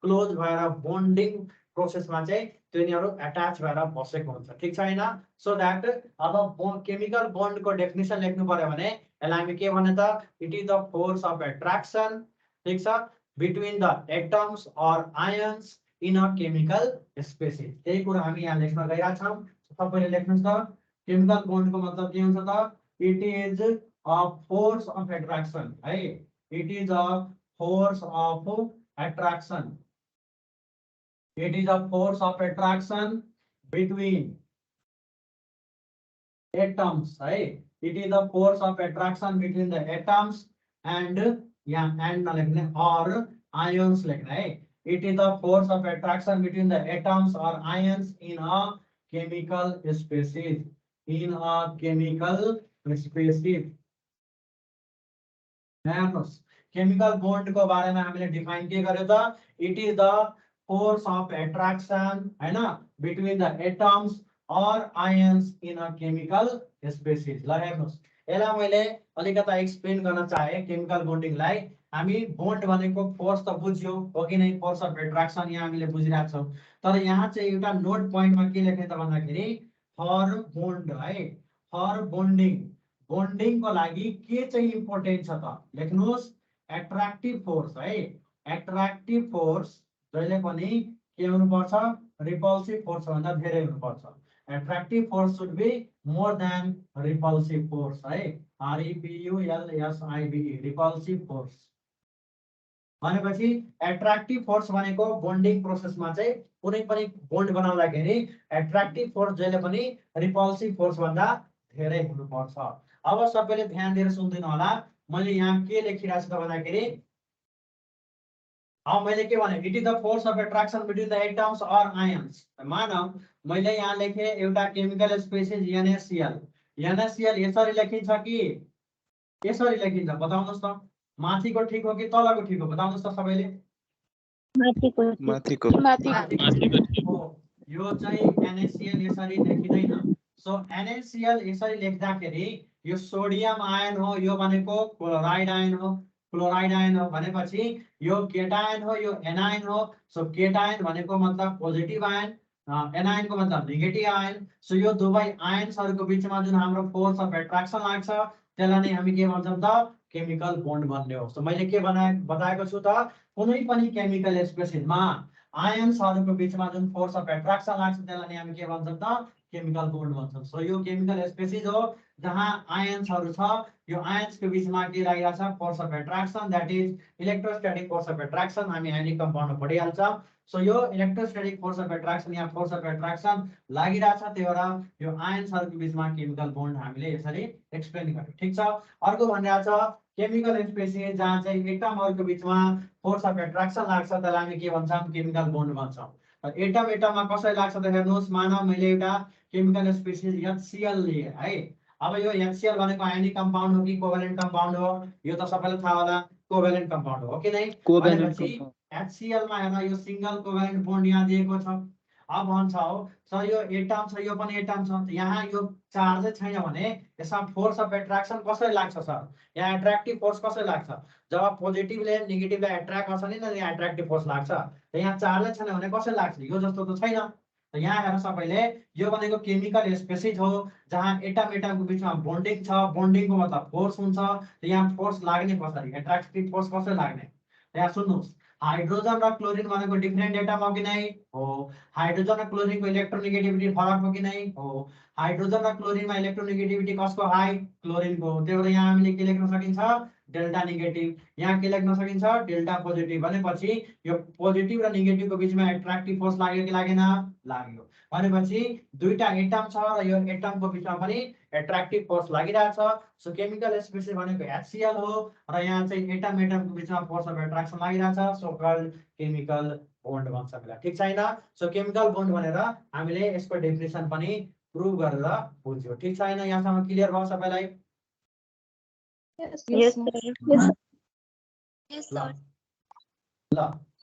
क्लोज भएर बोन्डिङ प्रोसेसमा चाहिँ तिनीहरू एट्याच भएर बसेको हुन्छ, ठिक छैन। सो द्याट अब केमिकल बोन्डको डेफिनेसन लेख्नु पर्यो भने यसलाई हामी के भने त, it is the force of attraction, ठिक छ, बिट्विन द एटम्स और ions in a chemical species. त्यही कुरा हामी यहाँ लेख्न गइरहेका छौँ। सबैले लेख्नुहोस् त, केमिकल बोन्डको मतलब के हुन्छ त, it is a force of attraction है, it is a force of attraction, it is a force of attraction between atoms, right? It is a force of attraction between the atoms and or ions, like right? It is a force of attraction between the atoms or ions in a chemical species, in a chemical species. Chemical bond को बारे में हामीले define के गर्यो त, it is the force of attraction हैन between the atoms और ions in a chemical species. ल हेर्नुस्, यसलाई मैले अलिकता एक्सप्लेन गर्न चाहे केमिकल बोन्डिङलाई। हामी बोन्ड भनेको फोर्स त बुझ्यौ हो कि नै, फोर्स अफ एट्र्याक्सन यहाँ हामीले बुझिरहेको छौँ। तर यहाँ चाहिँ एउटा नोट पोइन्टमा के लेख्ने त भन्दाखेरि फर बोन्ड है, फर बोन्डिङ, बोन्डिङको लागि के चाहिँ इम्पोर्टेन्ट छ त लेख्नुस्, एट्र्याक्टिभ फोर्स है। एट्र्याक्टिभ फोर्स जहिले पनि के हुनुपर्छ, रिपल्सिभ फोर्स भन्दा धेरै हुनुपर्छ। Attractive force should be more than repulsive force है, REPULSIVE, रिपल्सिभ फोर्स भनेपछि एट्र्याक्टिभ फोर्स भनेको बोन्डिङ प्रोसेसमा चाहिँ कुनै पनि बोन्ड बनाउँदाखेरि एट्र्याक्टिभ फोर्स जहिले पनि रिपल्सिभ फोर्स भन्दा धेरै हुनुपर्छ। अब सबैले ध्यान दिएर सुनिदिनु होला, मैले यहाँ के लेखिरहेको छु त भन्दाखेरि, अब मैले के भने, it is the force of attraction between the atoms और आयन्स। मानौ मैले यहाँ लेखे एउटा केमिकल स्पेसिस NaCl, NaCl यसरी लेखिन्छ कि यसरी लेखिन्छ, बताउनुस् त, माथिको ठीक हो कि तलको ठीक हो, बताउनुस् त सबैले। माथिको। यो चाहिँ NaCl यसरी लेखिदैन। सो NaCl यसरी लेख्दाखेरि यो सोडियम आयन हो, यो भनेको क्लोराइड आयन हो, क्लोराइड आयन हो भनेपछि यो केटायन हो, यो एनायन हो। सो केटायन भनेको मतलब पोजिटिभ आयन, एनायन को मतलब नेगेटिभ आयन। सो यो दुवै आयन्सहरुको बीचमा जुन हाम्रो फोर्स अफ एट्र्याक्सन लाग्छ त्यसलाई नै हामी के भन्छौं त, केमिकल बोन्ड भन्ने हो। सो मैले के बताएको छु त, कुनै पनि केमिकल स्पेसिसमा आयन्सहरुको बीचमा जुन फोर्स अफ एट्र्याक्सन लाग्छ त्यसलाई नै हामी के भन्छौं त, केमिकल बोन्ड भन्छौँ। सो यो केमिकल स्पेसिस हो जहाँ आयन्सहरू छ, यो आयन्सको बिचमा के लागिरहेको छ, force of attraction, that is electrostatic force of attraction. हामी आयोनिक कम्पाउन्डमा पढिहाल्छ। सो यो electrostatic force of attraction yeah force of attraction लागिरहेछ, त्यही भएर यो आयन्सहरूको बिचमा केमिकल बोन्ड हामीले यसरी एक्सप्लेन गर्यौँ। ठिक छ। अर्को भनिरहेको छ केमिकल स्पेसिस जहाँ चाहिँ एटमहरूको बिचमा फोर्स अफ एट्र्याक्सन लाग्छ, त्यसलाई हामी के भन्छौँ, केमिकल बोन्ड भन्छौँ। एटममा कसरी लाग्छ त हेर्नुहोस्, मानव मैले एउटा केमिकल स्पेसिस HCl लिए है। अब यो HCl भनेको आयोनिक कम्पाउन्ड हो कि कोभ्यालेन्ट कम्पाउन्ड हो, यो त सबैलाई थाहा होला, कोभ्यालेन्ट कम्पाउन्ड हो कि नै। Covalent भनेपछि compound. HCl मा हेर्न यो सिंगल कोभ्यालेन्ट बोन्ड यहाँ दिएको छ। अब भन्छ हो सर यो एटम छ, यो पनि एटम छ, यहाँ यो चार्ज छैन भने यसमा फोर्स अफ एट्र्याक्सन कसरी लाग्छ सर, यहाँ एट्र्याक्टिभ फोर्स कसरी लाग्छ, जब पोजिटिभले नेगेटिभलाई एट्र्याक्ट गर्छ नि यहाँ एट्र्याक्टिभ फोर्स लाग्छ। यहाँ चार्जै छैन भने कसरी लाग्छ, यो जस्तो त छैन। यहाँ हेर सबैले, यो भनेको केमिकल स्पेसिस हो जहाँ एटमको बिचमा बोन्डिङ छ, बोन्डिङको मतलब फोर्स हुन्छ। यहाँ फोर्स लाग्ने कसरी, एट्र्याक्टिभ फोर्स कसरी लाग्ने, यहाँ सुन्नुहोस्, हाइड्रोजन र क्लोरिन भनेको डिफ्रेन्ट एटम हो कि नै हो। हाइड्रोजन र क्लोरिनको इलेक्ट्रोनेगेटिभिटी फरक हो कि नै हो। हाइड्रोजन र क्लोरिनमा इलेक्ट्रोनेगेटिभिटी कसको हाई, क्लोरिनको। त्यही भएर यहाँ हामीले के लेख्न सकिन्छ, डेल्टा नेगेटिभ। यहाँ के लेख्न सकिन्छ, डेल्टा पोजिटिभ। भनेपछि यो पोजिटिभ र नेगेटिभको बिचमा एट्र्याक्टिभ फोर्स लाग्यो कि लागेन, लाग्यो। भनेपछि दुईटा एटम छ र यो एटमको बिचमा पनि एट्र्याक्टिभ फोर्स लागिरहेछ। सो केमिकल स्पेसिस भनेको HCl हो र यहाँ चाहिँ एटमको बिचमा फोर्स अफ एट्र्याक्सन लागिरहेछ, सो कल्ड केमिकल बोन्ड भन्छ बेला। ठिक छैन। सो केमिकल बोन्ड भनेर हामीले यसको डेफिनेसन पनि प्रुभ गरेर बुझ्यो। ठिक छैन, यहाँसम्म क्लियर भयो सबैलाई? Yes, Yes, sir. sir. Yes, sir. Yes, ल sir. ल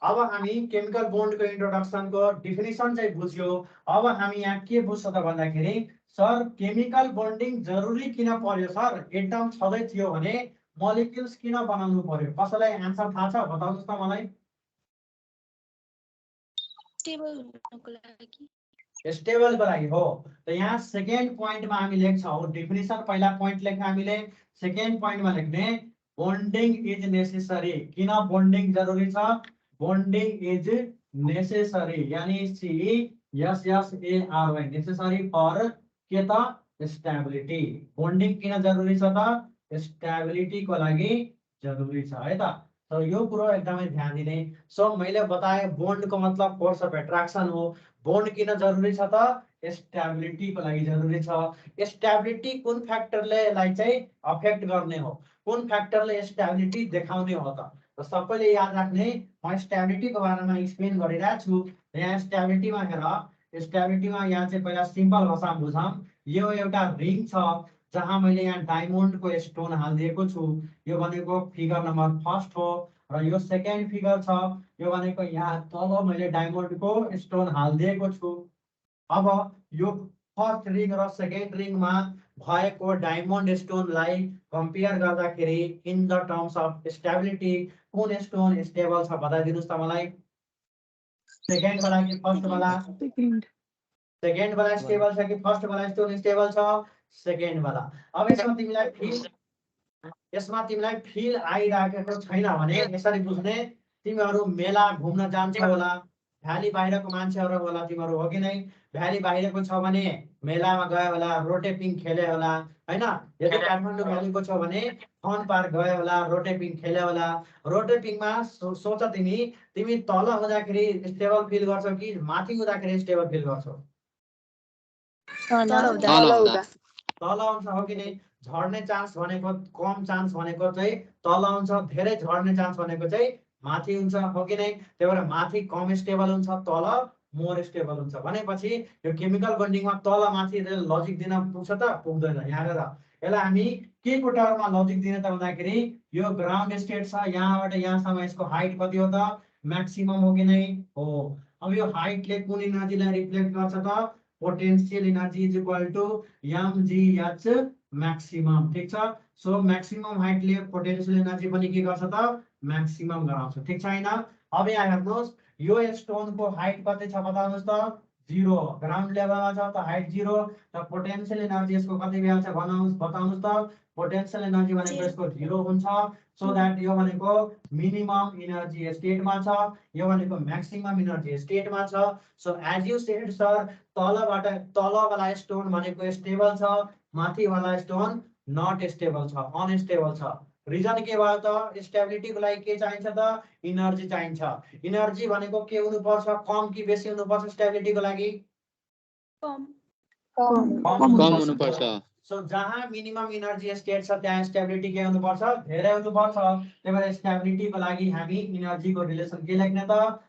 अब हामी केमिकल बोन्डको इन्ट्रोडक्सनको डेफिनेसन चाहिँ बुझ्यो। अब हामी यहाँ के बुझ्छ त भन्दाखेरि, सर केमिकल बोन्डिङ जरुरी किन पर्यो सर, एटम छँदै थियो भने मोलिक्युल्स किन बनाउनु पर्यो, कसैलाई एन्सर थाहा छ बताउनुहोस् त मलाई। Stable हुनको लागि। स्टेबलको लागि हो। त यहाँ सेकेन्ड पोइन्टमा हामी लेख्छौँ डेफिनेसन, पहिला पोइन्ट लेख्ने हामीले, सेकेन्ड पोइन्टमा लेख्ने बोन्डिङ इज नेसेसरी। किन बोन्डिङ जरुरी छ, बोन्डिङ इज नेसेसरी यानी CESSARY, नेसेसरी फर के त, स्टेबिलिटी। बोन्डिङ किन जरुरी छ त, स्टेबिलिटीको लागि जरुरी छ है त। तो यो कुरो एकदमै ध्यान दिने। सो मैले बताएँ बोन्डको मतलब फोर्स अफ एट्र्याक्सन हो। बोन्ड किन जरुरी छ त, स्टेबिलिटीको लागि जरुरी छ। स्टेबिलिटी कुन फ्याक्टरले यसलाई चाहिँ अफेक्ट गर्ने हो, कुन फ्याक्टरले स्टेबिलिटी देखाउने हो त सबैले याद राख्ने। म स्टेबिलिटीको बारेमा एक्सप्लेन गरिरहेको छु। यहाँ स्टेबिलिटीमा हेर, स्टेबिलिटीमा यहाँ चाहिँ पहिला सिम्पल भाषामा बुझौँ। यो एउटा रिङ छ जहाँ मैले यहाँ डायमन्डको स्टोन हालिदिएको छु। यो भनेको फिगर नम्बर फर्स्ट हो र यो सेकेन्ड फिगर छ, यो भनेको यहाँ तल मैले डायमन्डको स्टोन हालिदिएको छु। अब यो फर्स्ट रिङ र सेकेन्ड रिङमा भएको डायमन्ड स्टोनलाई कम्पेयर गर्दाखेरि in the terms of stability कुन स्टोन स्टेबल छ बताइदिनुहोस् त मलाई। सेकेन्ड वाला कि फर्स्ट वाला? सेकेन्ड वाला स्टेबल छ कि फर्स्ट वाला स्टोन स्टेबल छ? सेकेन्ड वाला। अब यसमा तिमीलाई फिल आइराखेको छैन भने यसरी बुझ्ने, तिमीहरू मेला घुम्न जान्छौ होला, भ्याली बाहिरको मान्छेहरू होला तिमीहरू, हो कि नै? भ्याली बाहिरको छ भने मेलामा गयो होला, रोटेपिङ खेल्यो होला हैन। यदि काठमाडौँ भ्यालीको छौ भने फन पार्क गयो होला, रोटेपिङ खेल्यो होला। रोटेपिङमा सोच तिमी तल हुँदाखेरि स्टेबल फिल गर्छौ कि माथि हुँदाखेरि स्टेबल फिल गर्छौ? तल हुन्छ, हो कि नै? झर्ने चान्स भनेको कम, चान्स भनेको चाहिँ तल हुन्छ, धेरै झर्ने चान्स भनेको चाहिँ माथि हुन्छ, हो कि नै? त्यही भएर माथि कम स्टेबल हुन्छ, तल मोर स्टेबल हुन्छ। भनेपछि यो केमिकल बन्डिङमा तल माथि लजिक दिन पुग्छ त पुग्दैन। यहाँ हेर, यसलाई हामी के को टर्ममा लजिक दिने त भन्दाखेरि, यो ग्राउन्ड स्टेट छ, यहाँबाट यहाँसम्म यसको हाइट कति हो त, म्याक्सिमम हो कि नै हो। अब यो हाइटले कुन इनर्जीलाई रिफ्लेक्ट गर्छ त, potential energy is equal to mgh maximum. ठीक छ। सो म्याक्सिमम हाइटले पोटेन्शियल एनर्जी पनि के गर्छ त, म्याक्सिमम गराउँछ। ठीक छैन? अब यहाँ हेर्नुहोस्, यो स्टोनको हाइट कति छ बताउनुहोस् त, 0 ग्राउन्ड लेभलमा छ त हाइट 0 त पोटेन्शियल एनर्जी यसको कति भइहाल्छ बताउनुस् त पोटेन्शियल एनर्जी भनेको यसको 0 हुन्छ सो दैट यो भनेको मिनिमम एनर्जी स्टेटमा छ यो भनेको म्याक्सिमम एनर्जी स्टेटमा छ so as you said sir तलवाला स्टोन भनेको स्टेबल छ माथिवाला स्टोन नट स्टेबल छ अनस्टेबल छ रिजन के भयो त स्टेबिलिटीको लागि के चाहिन्छ त एनर्जी चाहिन्छ एनर्जी भनेको के हुनुपर्छ कम कि बेसी हुनुपर्छ स्टेबिलिटीको लागि कम हुनुपर्छ सो जहाँ मिनिमम एनर्जी स्टेट छ त्यहाँ स्टेबिलिटी के हुनुपर्छ धेरै हुनुपर्छ त्यही भएर स्टेबिलिटीको लागि हामी एनर्जीको रिलेसन के लेख्ने त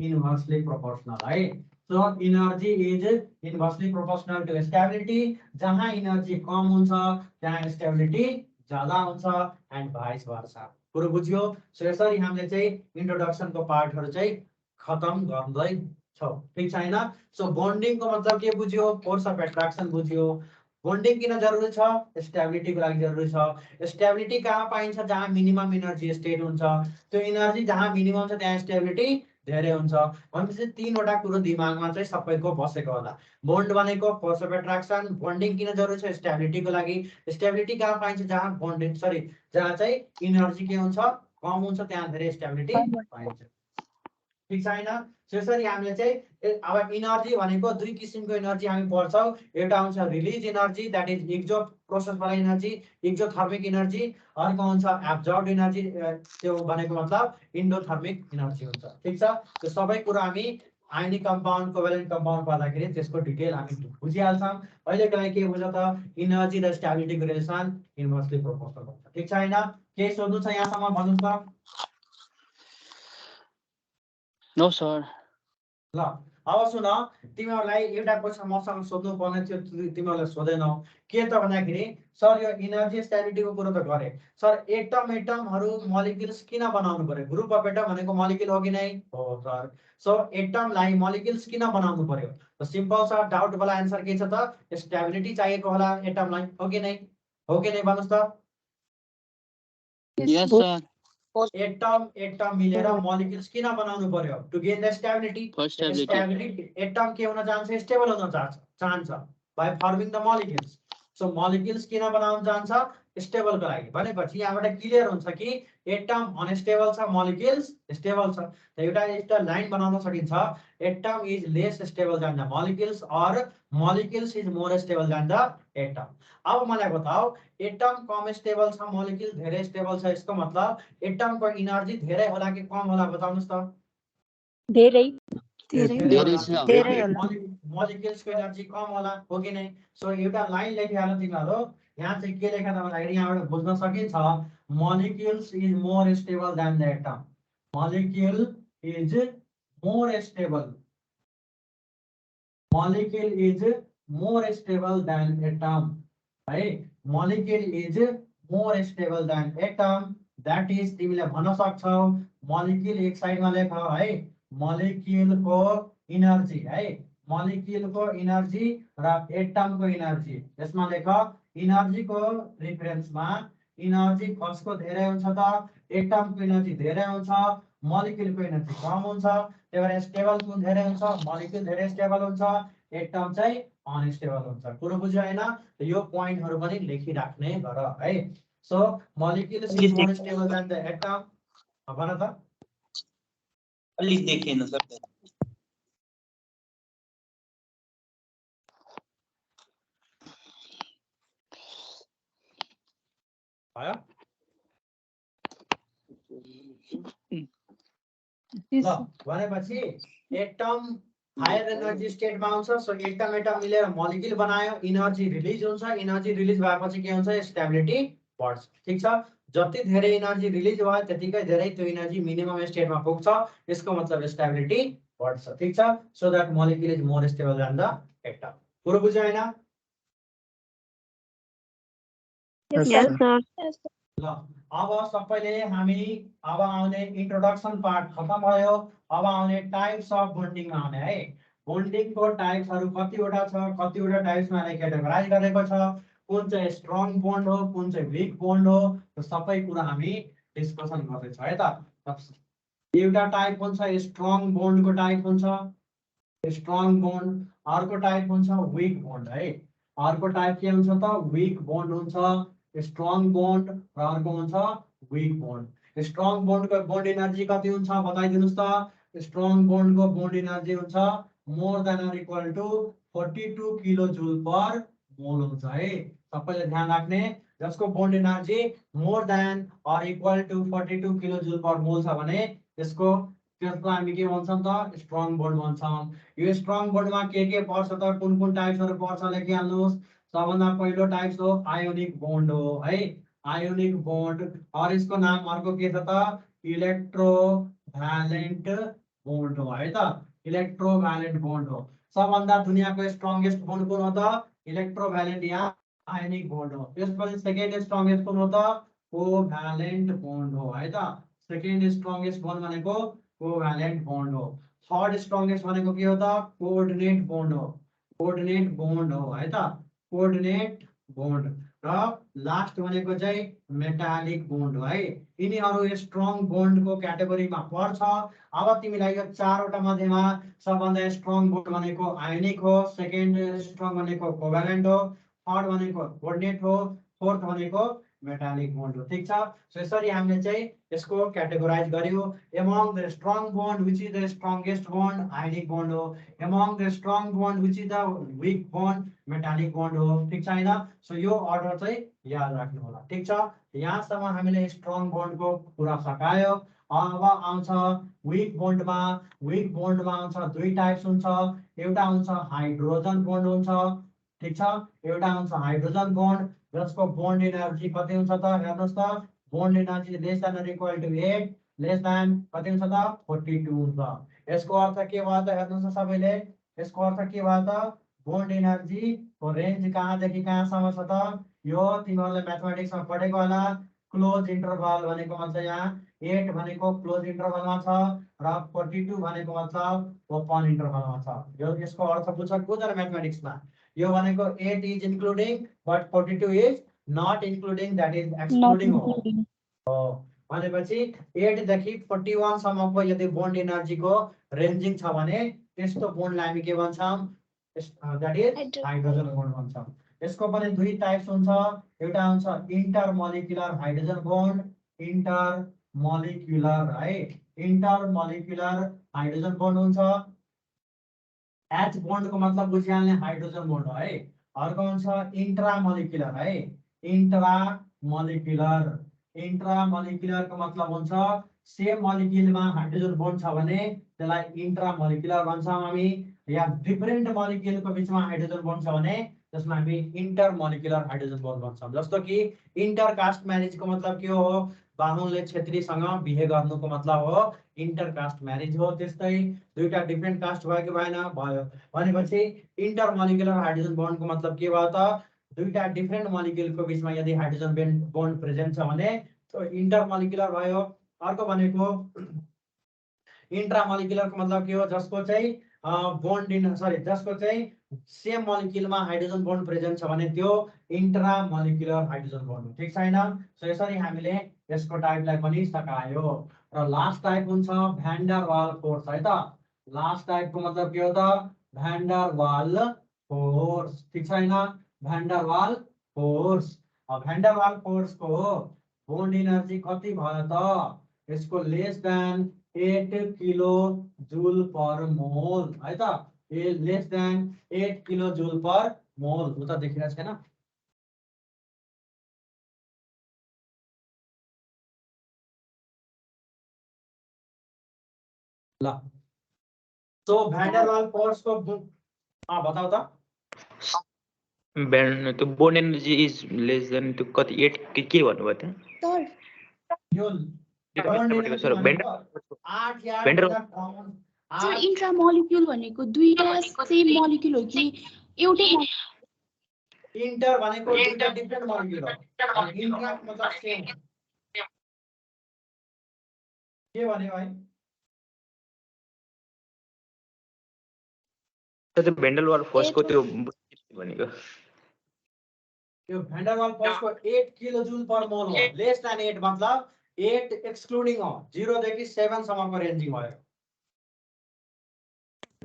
इन्भर्सली प्रोपोर्शनल है so energy is inversely proportional to stability जहाँ एनर्जी कम हुन्छ त्यहाँ स्टेबिलिटी ज्यादा हुन्छ एन्ड भाइस वर्सा कुरो बुझ्यो सो यसरी हामीले चाहिँ इन्ट्रोडक्सनको पार्टहरु चाहिँ खतम गर्दै छौ ठीक छ हैन सो बन्डिङको मतलब के बुझ्यो फोर्स अफ एट्र्याक्सन बुझ्यो बन्डिङ किन जरुरी छ स्टेबिलिटीको लागि जरुरी छ स्टेबिलिटी कहाँ पाइन्छ जहाँ मिनिमम एनर्जी स्टेट हुन्छ त्यो एनर्जी जहाँ मिनिमम छ त्यहाँ स्टेबिलिटी धेरै हुन्छ भनेपछि तीनवटा कुरो दिमागमा चाहिँ सबैको बसेको होला बन्ड भनेको फोर्स अफ एट्र्याक्सन बन्डिङ किन जरुरी छ स्टेबिलिटीको लागि स्टेबिलिटी कहाँ पाइन्छ जहाँ बन्डिङ जहाँ चाहिँ एनर्जी के हुन्छ कम हुन्छ त्यहाँ धेरै स्टेबिलिटी पाइन्छ ठीक छ हैन त्यसरी हामीले चाहिँ अब एनर्जी भनेको दुई किसिमको एनर्जी हामी पढ्छौं एउटा हुन्छ release energy that is exo process वाला एनर्जी एक्जोथर्मिक एनर्जी अर्को हुन्छ एब्जर्ब्ड एनर्जी त्यो भनेको मतलब इन्डोथर्मिक एनर्जी हुन्छ ठीक छ त्यो सबै कुरा हामी आयनिक कम्पाउन्ड कोभ्यालेन्ट कम्पाउन्ड पढ्दाखेरि त्यसको डिटेल हामी बुझिहाल्छौं अहिलेको लागि के बुझ्यो त एनर्जी र स्टेबिलिटीको रिलेसन इन्भर्सली प्रोपोर्शनल हुन्छ ठीक छ हैन के सोध्नु छ यहाँसम्म भन्नुस् त नो सर ल अब सुन तिमीहरूलाई एउटा क्वेशन मसँग सोध्नु पर्ने थियो तिमीहरूलाई सोधेनौ के त भन्दाखेरि सर यो एनर्जी स्टेबिलिटीको कुरो त गरे सर एटमहरु मोलिक्युल्स किन बनाउनु पर्यो ग्रुप अफ एटम भनेको मोलिक्युल हो कि नै हो सर सो एटमलाई मोलिक्युल्स किन बनाउनु पर्यो त सिम्पल छ डाउट वाला आन्सर के छ त स्टेबिलिटी चाहिएको होला एटमलाई हो कि नै भन्नुस् त यस सर एटम मिलेर मोलिक्युल्स किन बनाउनु पर्यो to gain the stability stability atom के हुन चाहन्छ स्टेबल हुन चाहन्छ by forming the molecules so molecules किन बनाउन चाहन्छ स्टेबलको लागि भनेपछि यहाँबाट क्लियर हुन्छ कि एटम अनस्टेबल छ मोलिक्युल्स स्टेबल छ एउटा लाइन बनाउन सकिन्छ atom is less stable than the molecules और molecules is more stable than the atom अब मलाई बताओ एटम कम स्टेबल छ मोलिक्युल धेरै स्टेबल छ यसको मतलब एटमको एनर्जी धेरै होला कि कम होला बताउनुस् त धेरै मोलिक्युल्सको एनर्जी कम होला हो कि नै सो एउटा लाइन लेखिहाल्नु तिमीहरु यहाँ चाहिँ के लेखा त भन्दाखेरि यहाँबाट बुझ्न सकिन्छ molecules is more stable than the atom molecule is more stable molecule is more stable than atom है molecule is more stable than atom that is तिमीले भन्न सक्छौ molecule एक साइडमा लेख है molecule को एनर्जी है molecule को एनर्जी र एटम को एनर्जी यसमा लेख एनर्जी को रेफरेन्समा एनर्जी कसको धेरै हुन्छ त एटम को एनर्जी धेरै हुन्छ मोलिक्युल को एनर्जी कम हुन्छ त्यही भएर स्टेबल कुन धेरै हुन्छ मोलिक्युल धेरै स्टेबल हुन्छ एटम चाहिँ अनस्टेबल हुन्छ कुरो बुझ्यो हैन यो प्वाइन्टहरु पनि लेखिराख्ने गर है so molecule is more stable than the atom भन त अलि देखेन सर भयो ल भनेपछि एटम हायर एनर्जी स्टेटमा आउँछ सो एटम मिलेर मोलिक्युल बनायो एनर्जी रिलीज हुन्छ एनर्जी रिलीज भएपछि के हुन्छ स्टेबिलिटी बढ्छ ठीक छ जति धेरै एनर्जी रिलीज भयो त्यतिकै धेरै त्यो एनर्जी मिनिमम स्टेटमा पुग्छ यसको मतलब स्टेबिलिटी बढ्छ ठीक छ so that molecule is more stable than the atom पुरो बुझ्यो हैन यस सर ल अब सबैले हामी अब आउने इन्ट्रोडक्सन पार्ट खतम भयो अब आउने टाइप्स अफ बन्डिङमा आउने है बन्डिङको टाइप्सहरु कतिवटा छ कतिवटा टाइप्समा क्याटेगोराइज गरेको छ कुन चाहिँ स्ट्रङ बन्ड हो कुन चाहिँ वीक बन्ड हो त्यो सबै कुरा हामी डिस्कसन गर्दै छौ है त एउटा टाइप हुन्छ स्ट्रङ बन्डको टाइप हुन्छ स्ट्रङ बोन्ड, अर्को टाइप हुन्छ विक बोन्ड है। अर्को टाइप के हुन्छ त विक बोन्ड हुन्छ, स्ट्रङ बोन्ड र अर्को हुन्छ विक बोन्ड। स्ट्रङ बोन्डको बोन्ड एनर्जी कति हुन्छ बताइदिनुस् त। स्ट्रङ बोन्डको बोन्ड एनर्जी हुन्छ more than or equal to 42 kilo joule per mole हुन्छ है। सबैले ध्यान राख्ने, जसको bond energy more than or equal to 42 kilo joule per मोल छ भने त्यसको हामी के भन्छौँ त स्ट्रङ बोन्ड भन्छौँ। यो स्ट्रङ बोन्डमा के पर्छ त, कुन टाइप्सहरु पर्छ लेखिहाल्नुहोस्। सबभन्दा पहिलो टाइप्स हो आयोनिक बोन्ड हो है, आयोनिक बोन्ड। और इसको नाम अर्को के छ त इलेक्ट्रोभ्यालेन्ट बोन्ड हो है त, इलेक्ट्रोभ्यालेन्ट बोन्ड हो। सबभन्दा दुनियाँको स्ट्रङ्गेस्ट बोन्ड कुन हो त इलेक्ट्रोभ्यालेन्ट या आयोनिक बोन्ड हो। त्यसपछि सेकेन्ड स्ट्रङ्गेस्ट कुन हो त कोभ्यालेन्ट बोन्ड हो है त, सेकेन्ड स्ट्रङ्गेस्ट बोन्ड भनेको कोभ्यालेन्ट बोन्ड हो। थर्ड स्ट्रङ्गेस्ट भनेको के हो त कोअर्डिनेट बोन्ड हो, कोअर्डिनेट बोन्ड हो है त, कोअर्डिनेट बोन्ड। र लास्ट भनेको चाहिँ मेटालिक बोन्ड हो है। यिनीहरू स्ट्रङ बोन्डको क्याटेगोरीमा पर्छ। अब तिमीलाई यो चारवटा मध्येमा सबभन्दा स्ट्रङ बोन्ड भनेको आयोनिक हो, सेकेन्ड स्ट्रङ भनेको कोभ्यालेन्ट हो, थर्ड भनेको कोअर्डिनेट हो, फोर्थ भनेको मेटालिक बोन्ड हो। ठीक छ। सो यसरी हामीले चाहिँ यसको क्याटेगोराइज गर्यो। Among the strong bond which is the strongest bond ionic bond हो, among the strong bond which is the weak bond metallic bond हो। ठीक छ हैन। सो यो अर्डर चाहिँ याद राख्नु होला। ठीक छ, यहाँसम्म हामीले स्ट्रङ बोन्डको कुरा सकायो। अब आउँछ विक बोन्डमा। विक बोन्डमा आउँछ दुई टाइप्स हुन्छ, एउटा हुन्छ हाइड्रोजन बोन्ड हुन्छ। ठीक छ, एउटा हुन्छ हाइड्रोजन बोन्ड जसको बोन्ड एनर्जी कति हुन्छ त हेर्नुस् त, bond energy less than or equal to 8, less than कति हुन्छ त 42 हुन्छ। यसको अर्थ के भयो त हेर्नुस् त सबैले, यसको अर्थ के भयो त बोन्ड एनर्जी को रेन्ज कहाँदेखि कहाँसम्म छ त, यो तिमीहरूले म्याथमेटिक्समा पढेको होला। क्लोज इन्टरभल भनेको मतलब यहाँ 8 भनेको क्लोज इन्टरभलमा छ र 42 भनेको मतलब ओपन इन्टरभलमा छ। यो यसको अर्थ बुझ्दैन म्याथमेटिक्समा। यो भनेको 8 is including but 42 is not including, that is Not excluding हो। including. भनेपछि 8 देखि 41 सम्मको यदि बोन्ड एनर्जीको रेन्जिङ छ भने त्यस्तो बोन्डलाई हामी के भन्छौँ, द्याट इज हाइड्रोजन बोन्ड भन्छौँ। यसको पनि दुई टाइप्स हुन्छ, एउटा हुन्छ intermolecular hydrogen bond, intermolecular है, इन्टर मोलिकुलर हाइड्रोजन बोन्ड हुन्छ। एच बोन्ड को मतलब बुझिहाल्ने हाइड्रोजन बोन्ड हो है। अर्को हुन्छ इंट्रा मोलिकुलर है, इंट्रा मोलिकुलर, इंट्रा मोलिकुलर को मतलब हुन्छ सेम मोलिक्युलमा हाइड्रोजन बोन्ड छ भने त्यसलाई इंट्रा मोलिकुलर भन्छौँ हामी, या डिफरेन्ट मोलिक्युलको बीचमा हाइड्रोजन बोन्ड छ भने त्यसमा हामी इंटर मोलिकुलर हाइड्रोजन बोन्ड भन्छौँ। जस्तो कि इंटर कास्ट म्यारेज को मतलब के हो, बाहुनले छेत्रीसँग बिहे गर्नुको मतलब हो इंटर कास्ट म्यारेज हो। त्यस्तै दुईटा डिफरेन्ट कास्ट भयो कि भएन, भयो भनेपछि इंटर मोलिकुलर हाइड्रोजन बोन्ड को मतलब के भयो त, दुईटा डिफरेन्ट मोलिक्युलको बीचमा यदि हाइड्रोजन बोन्ड प्रेजेन्ट छ भने त्यो इंटर मोलिकुलर भयो। अर्को भनेको इंट्रा मोलिकुलर को मतलब के हो, जसको चाहिँ जसको चाहिँ सेम मोलिक्युलमा हाइड्रोजन बोन्ड प्रेजेन्ट छ भने त्यो इंट्रा मोलिकुलर हाइड्रोजन बोन्ड हो। ठीक छैन। सो यसरी हामीले यसको टाइपलाई पनि सकायो। र लास्ट टाइप हुन्छ भ्यान डर वाल फोर्स है त, लास्ट टाइपको मतलब के हो त भ्यान डर वाल फोर्स। ठीक छैन, भ्यान डर वाल फोर्स। भ्यान डर वाल फोर्स को बोन्ड एनर्जी कति भयो त, यसको लेस देन 8 किलो जूल पर मोल है त, लेस देन 8 किलो जूल पर मोल। उता देखिरहेको छैन, ल। सो भ्यान डर वाल फोर्स को बताऊ त। त्यो bond energy is less than त्यो कति 8 के भन्नुभयो त Sir, यो सर sir, intramolecule भनेको दुईटा सेम मोलिक्युल हो कि एउटै इंटर भनेको दुईटा डिफरेन्ट मोलिक्युल हो, अनि इंट्रा मतलब सेम हो। के भन्यो भाइ, त्यो भ्यान डर वाल फोर्सको त्यो भनेको यो भ्यान डर वाल फोर्स को 8 किलो जूल पर मोल हो। लेस देन 8 मतलब 8 एक्सक्लुडिङ हो, 0 देखि 7 सम्मको रेन्जिङ भयो।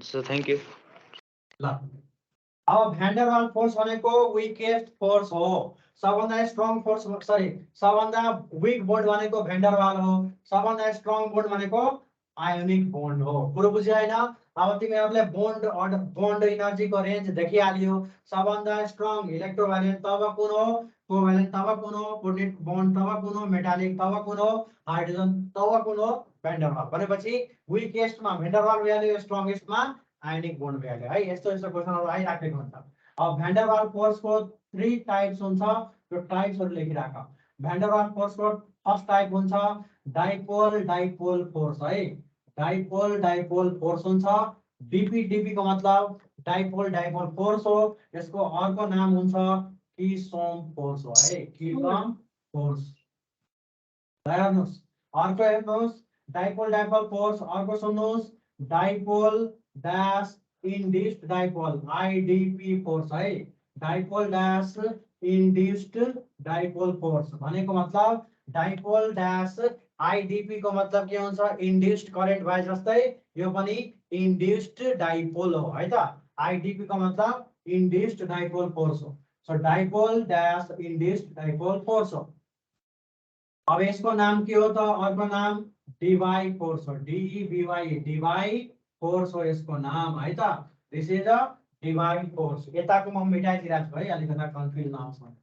Sir thank you. ल अब भ्यान्डरवाल फोर्स भनेको विकेस्ट फोर्स हो, सबभन्दा स्ट्रङ फोर्स सरी सबभन्दा विक बोन्ड भनेको भ्यान्डरवाल हो, सबभन्दा स्ट्रङ बोन्ड भनेको आयोनिक बोन्ड हो। कुरो बुझ्यो हैन? अब तिमीहरूले बोन्ड इनर्जीको रेन्ज देखिहाल्यो। सबभन्दा स्ट्रङ इलेक्ट्रोभाइलेन्ट तब कुन हो, कोभ्यालेन्ट तब कुन हो, कोर्डिनेट बोन्ड तब कुन हो, मेटालिक तब कुन हो, हाइड्रोजन तब कुन हो, भ्यान्डरवाल। भनेपछि विकेस्टमा भ्यान्डरवाल भ्याल्यु, स्ट्रङ्गेस्टमा आयोनिक बोन्ड भ्याल्यु है। यस्तो यस्तो क्वेशनहरु आइराखेको हुन्छ। अब भ्यान्डरवाल फोर्सको 3 टाइप्स हुन्छ, त्यो टाइप्सहरु लेखिराख। भ्यान्डरवाल फोर्सको फर्स्ट टाइप हुन्छ डाइपोल डाइपोल फोर्स है, डाइपोल डाइपोल फोर्स हुन्छ। डीपी को मतलब डाइपोल डाइपोल फोर्स हो। यसको अर्को नाम हुन्छ किसोम फोर्स हो है, किसोम फोर्स। हेर्नुस् अर्को हेर्नुस् डाइपोल डाइपोल फोर्स, अर्को सुन्नुस् dipole dash induced dipole IDP force है, dipole dash induced dipole force भनेको मतलब डाइपोल डैश आईडीपी को मतलब के हुन्छ, इंड्यूस्ड करेन्ट भए जस्तै यो पनि इंड्यूस्ड डाइपोल हो है त। आईडीपी को मतलब इंड्यूस्ड डाइपोल फोर्स हो। So dipole dash induced dipole force हो। अब यसको नाम के हो त, अर्को नाम डिवाई फोर्स हो, डीईबीवाई डिवाई फोर्स हो यसको नाम है त। This is a Debye force. यताको म मेटाइदिरहेको छु है, अलिकता कन्फ्युज नहोस् भने।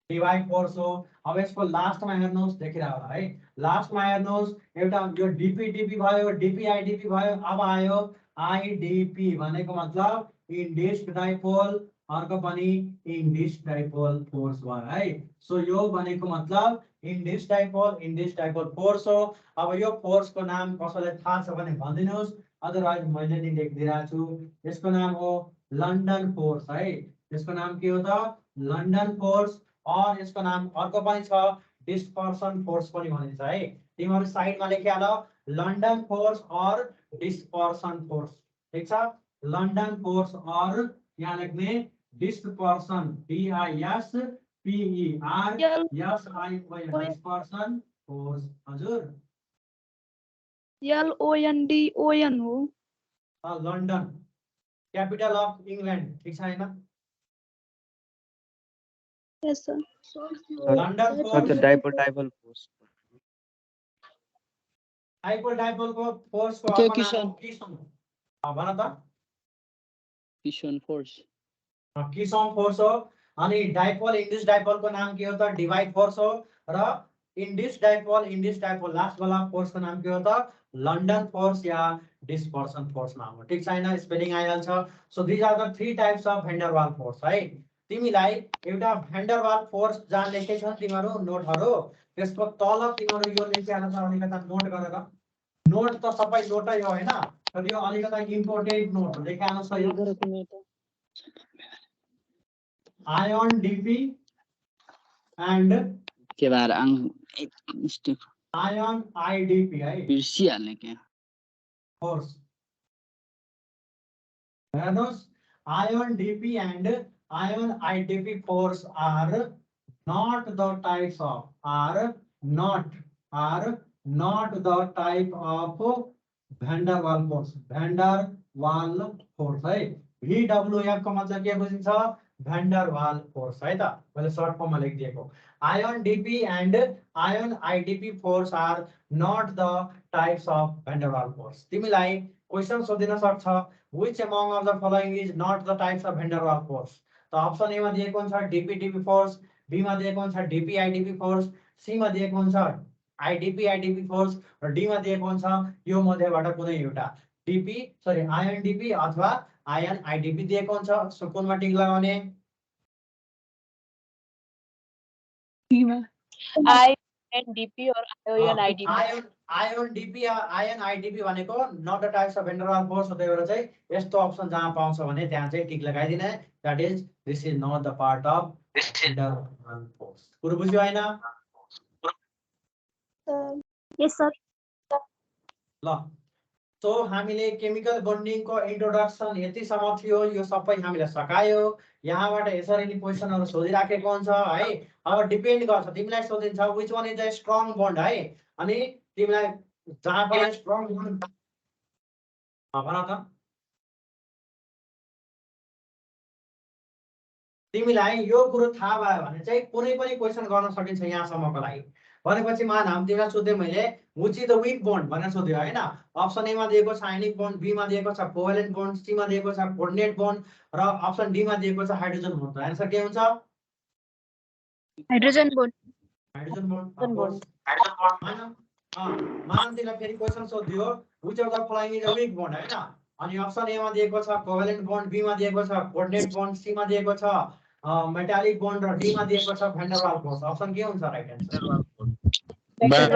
डिवाई फोर्स हो। अब यसको लास्टमा हेर्नुहोस्, देखिरह होला है, लास्टमा हेर्नुहोस् एउटा यो डीपी भयो, डीपीआईडीपी भयो, अब आयो आईडीपी भनेको मतलब इंड्यूस्ड डाइपोल, अर्को पनि इंड्यूस्ड डाइपोल फोर्स भयो है। सो यो भनेको मतलब इंड्यूस्ड डाइपोल फोर्स हो। अब यो फोर्स को नाम कसैलाई थाहा छ भने भनिदिनुहोस्, अदरवाइज मैले नि लेखिदिरहेको छु। यसको नाम हो लन्डन फोर्स है, यसको नाम के हो त, लन्डन फोर्स। और यसको नाम अर्को पनि छ डिस्पर्सन फोर्स पनि भनिन्छ है। तिमीहरू साइडमा लेखिहाल लन्डन फोर्स और डिस्पर्सन फोर्स, ठीक छ। लन्डन फोर्स और यहाँ लेख्ने डिस्पर्सन, DISPERSION डिस्पर्सन फोर्स। हजुर LONDON हो। लन्डन क्यापिटल अफ इंग्लैंड, ठीक छ हैन? Yes sir. London force dipole dipole force dipole को फोर्स को के अर्को नाम हो किसोम। भन त किसोन फोर्स किसोम फोर्स हो। अनि डाइपोल इंड्यूस्ड डाइपोल को नाम के हो त डिवाइड फोर्स हो, र इंड्यूस्ड डाइपोल लास्ट वाला फोर्स को नाम के हो त लन्डन फोर्स या डिस्पर्सन फोर्स नाम हो, ठीक छैन? स्पेलिङ आइहाल्छ। So these are the 3 types of van der Waal force है। तिमीलाई एउटा भ्यान्डरवाल फोर्स जहाँ लेखेको छ तिमीहरू नोटहरू, त्यसको तल तिमीहरू यो लेखिहाल्छ अलिकता नोट गरेर। नोट त सबै नोटै हो हैन, तर यो अलिकता इम्पोर्टेन्ट नोट हो, लेखिहाल्नुस् त यो आयोन डीपी एंड के बार आङ स्टेप आयोन आईडीपी है बिर्सिहाल्ने क्या फोर्स। हेर्नुहोस् ion DP and ion IDP force are not the types of are not the type of van der Waal force, van der Waal force है। VWF को मतलब के बुझिन्छ, van der Waal force है त। मैले सर्ट फर्ममा लेखिदिएको। Ion DP and ion IDP force are not the types of van der Waal force। तिमीलाई क्वेशन सोधिन सक्छ which among of the following is not the types of van der Waal force। त option A मा दिएको हुन्छ DP force, be मा दिएको हुन्छ डीपी आईडीपी फोर्स, सी मा दिएको हुन्छ आईडीपी आईडीपी फोर्स, र डी मा दिएको हुन्छ यो मध्येबाट कुनै एउटा डीपी सरी आयन डीपी अथवा आयन आईडीपी दिएको हुन्छ। सो कुनमा टिक लगाउने, आयन डीपी और ion IDP. Ion DP ion IDP भनेको not the types of van der Waal force हो। त्यही भएर चाहिँ यस्तो अप्सन जहाँ पाउँछ भने त्यहाँ चाहिँ टिक लगाइदिने, that is this is not the part of van der Waal force. कुरो बुझ्यो हैन? Yes sir. ल सो हामीले केमिकल बन्डिङ को इन्ट्रोडक्सन यतिसम्म थियो, यो सबै हामीले सकायो। यहाँबाट यसरी नि क्वेशनहरु सोधिराखेको हुन्छ है। अब डिपेन्ड गर्छ, तिमीलाई सोधिन्छ which one is the strong bond है, अनि तिमीलाई जहाँ पनि स्ट्रङ बन्ड भन त तिमीलाई यो कुरो थाहा भयो भने चाहिँ कुनै पनि क्वेसन गर्न सकिन्छ यहाँसम्मको लागि। भनेपछि मान हामी तिमीलाई सोधेँ मैले which is the weak bond भनेर सोध्यो होइन। अप्सन एमा दिएको छ आयनिक बोन्ड, बीमा दिएको छ कोभ्यालेन्ट बोन्ड, सीमा दिएको छ कोर्डिनेट बोन्ड र अप्सन डीमा दिएको छ हाइड्रोजन बोन्ड। आन्सर के हुन्छ? Hydrogen bond. Hydrogen bond. Hydrogen bond. मान तिमीलाई फेरि क्वेसन सोध्यो which of the following is a weak bond होइन। अनि अप्सन एमा दिएको छ कोभ्यालेन्ट बोन्ड, बीमा दिएको छ कोर्डिनेट बोन्ड, सीमा दिएको छ मेटालिक बोन्ड र डीमा दिएको छ भ्यान डर वाल्स फोर्स। अप्सन के हुन्छ right answer? Van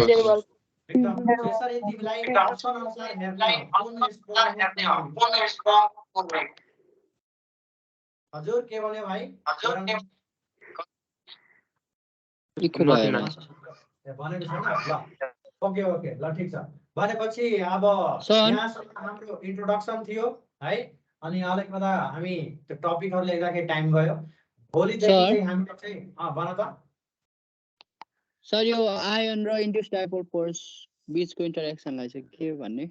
der Waals. एकदम यसरी तिमीलाई अप्सन अनुसार हेर्ने हो। हजुर के भन्यो भाइ? इक्वल भएर भनेको छैन ल। ओके ओके ल ठिक छ। भनेपछि अब सर। यहाँसम्म हाम्रो इन्ट्रोडक्सन थियो है। अनि अलिकता हामी त्यो टपिकहरू लेख्दाखेरि टाइम गयो। भोलिदेखि सर। चाहिँ हामीले चाहिँ भन त। सर यो आयन र इन्ड्युस डाइपोल फोर्स बीचको इन्टरेक्सनलाई चाहिँ के भन्ने?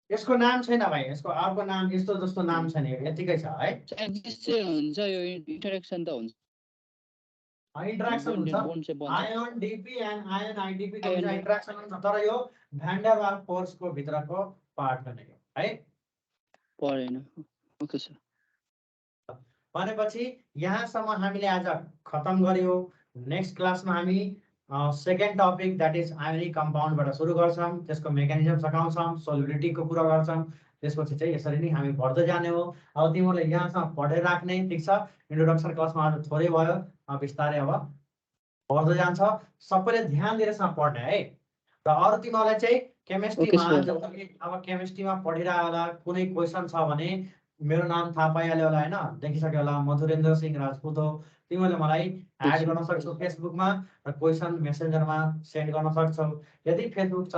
यसको नाम छैन भाइ, यसको अर्को नाम यस्तो जस्तो नाम छैन, यतिकै छ है। चाहिँ हुन्छ यो इन्टरेक्सन त हुन्छ। इन्टरेक्सन हुन्छ बोन्ड चाहिँ बन्छ। आयन डीपी एन्ड आयन आइडीपी को बीच इन्टरेक्सन हुन्छ, तर यो भ्यान डर वाल्स फोर्सको भित्रको पार्ट होइन यो है। परेन। Okay sir. भनेपछि यहाँसम्म हामीले आज खतम गर्यो। नेक्स्ट क्लासमा हामी second topic that is ionic कम्पाउन्डबाट सुरु गर्छौँ, त्यसको मेकानिजम सघाउँछौँ, सोल्युबिलिटीको कुरा गर्छौँ। त्यसपछि चाहिँ यसरी नै हामी बढ्दै जाने हो। अब तिमीहरूले यहाँसम्म पढेर राख्ने, ठिक छ। इन्ट्रोडक्सन क्लासमा आज थोरै भयो, बिस्तारै अब बढ्दै जान्छ। सबैले ध्यान दिएर पढ्ने है। र अरू तिमीहरूलाई चाहिँ केमिस्ट्रीमा जब अब केमिस्ट्रीमा पढिरह होला, कुनै क्वेसन छ भने मेरो नाम थाहा पाइहाल्यो होला होइन, देखिसक्यो होला, मधुरेन्द्र सिंह राजपूत हो। तिमीहरूले मलाई एड गर्न सक्छौ फेसबुकमा र क्वेसन मेसेन्जरमा सेन्ड गर्न सक्छौ। यदि फेसबुक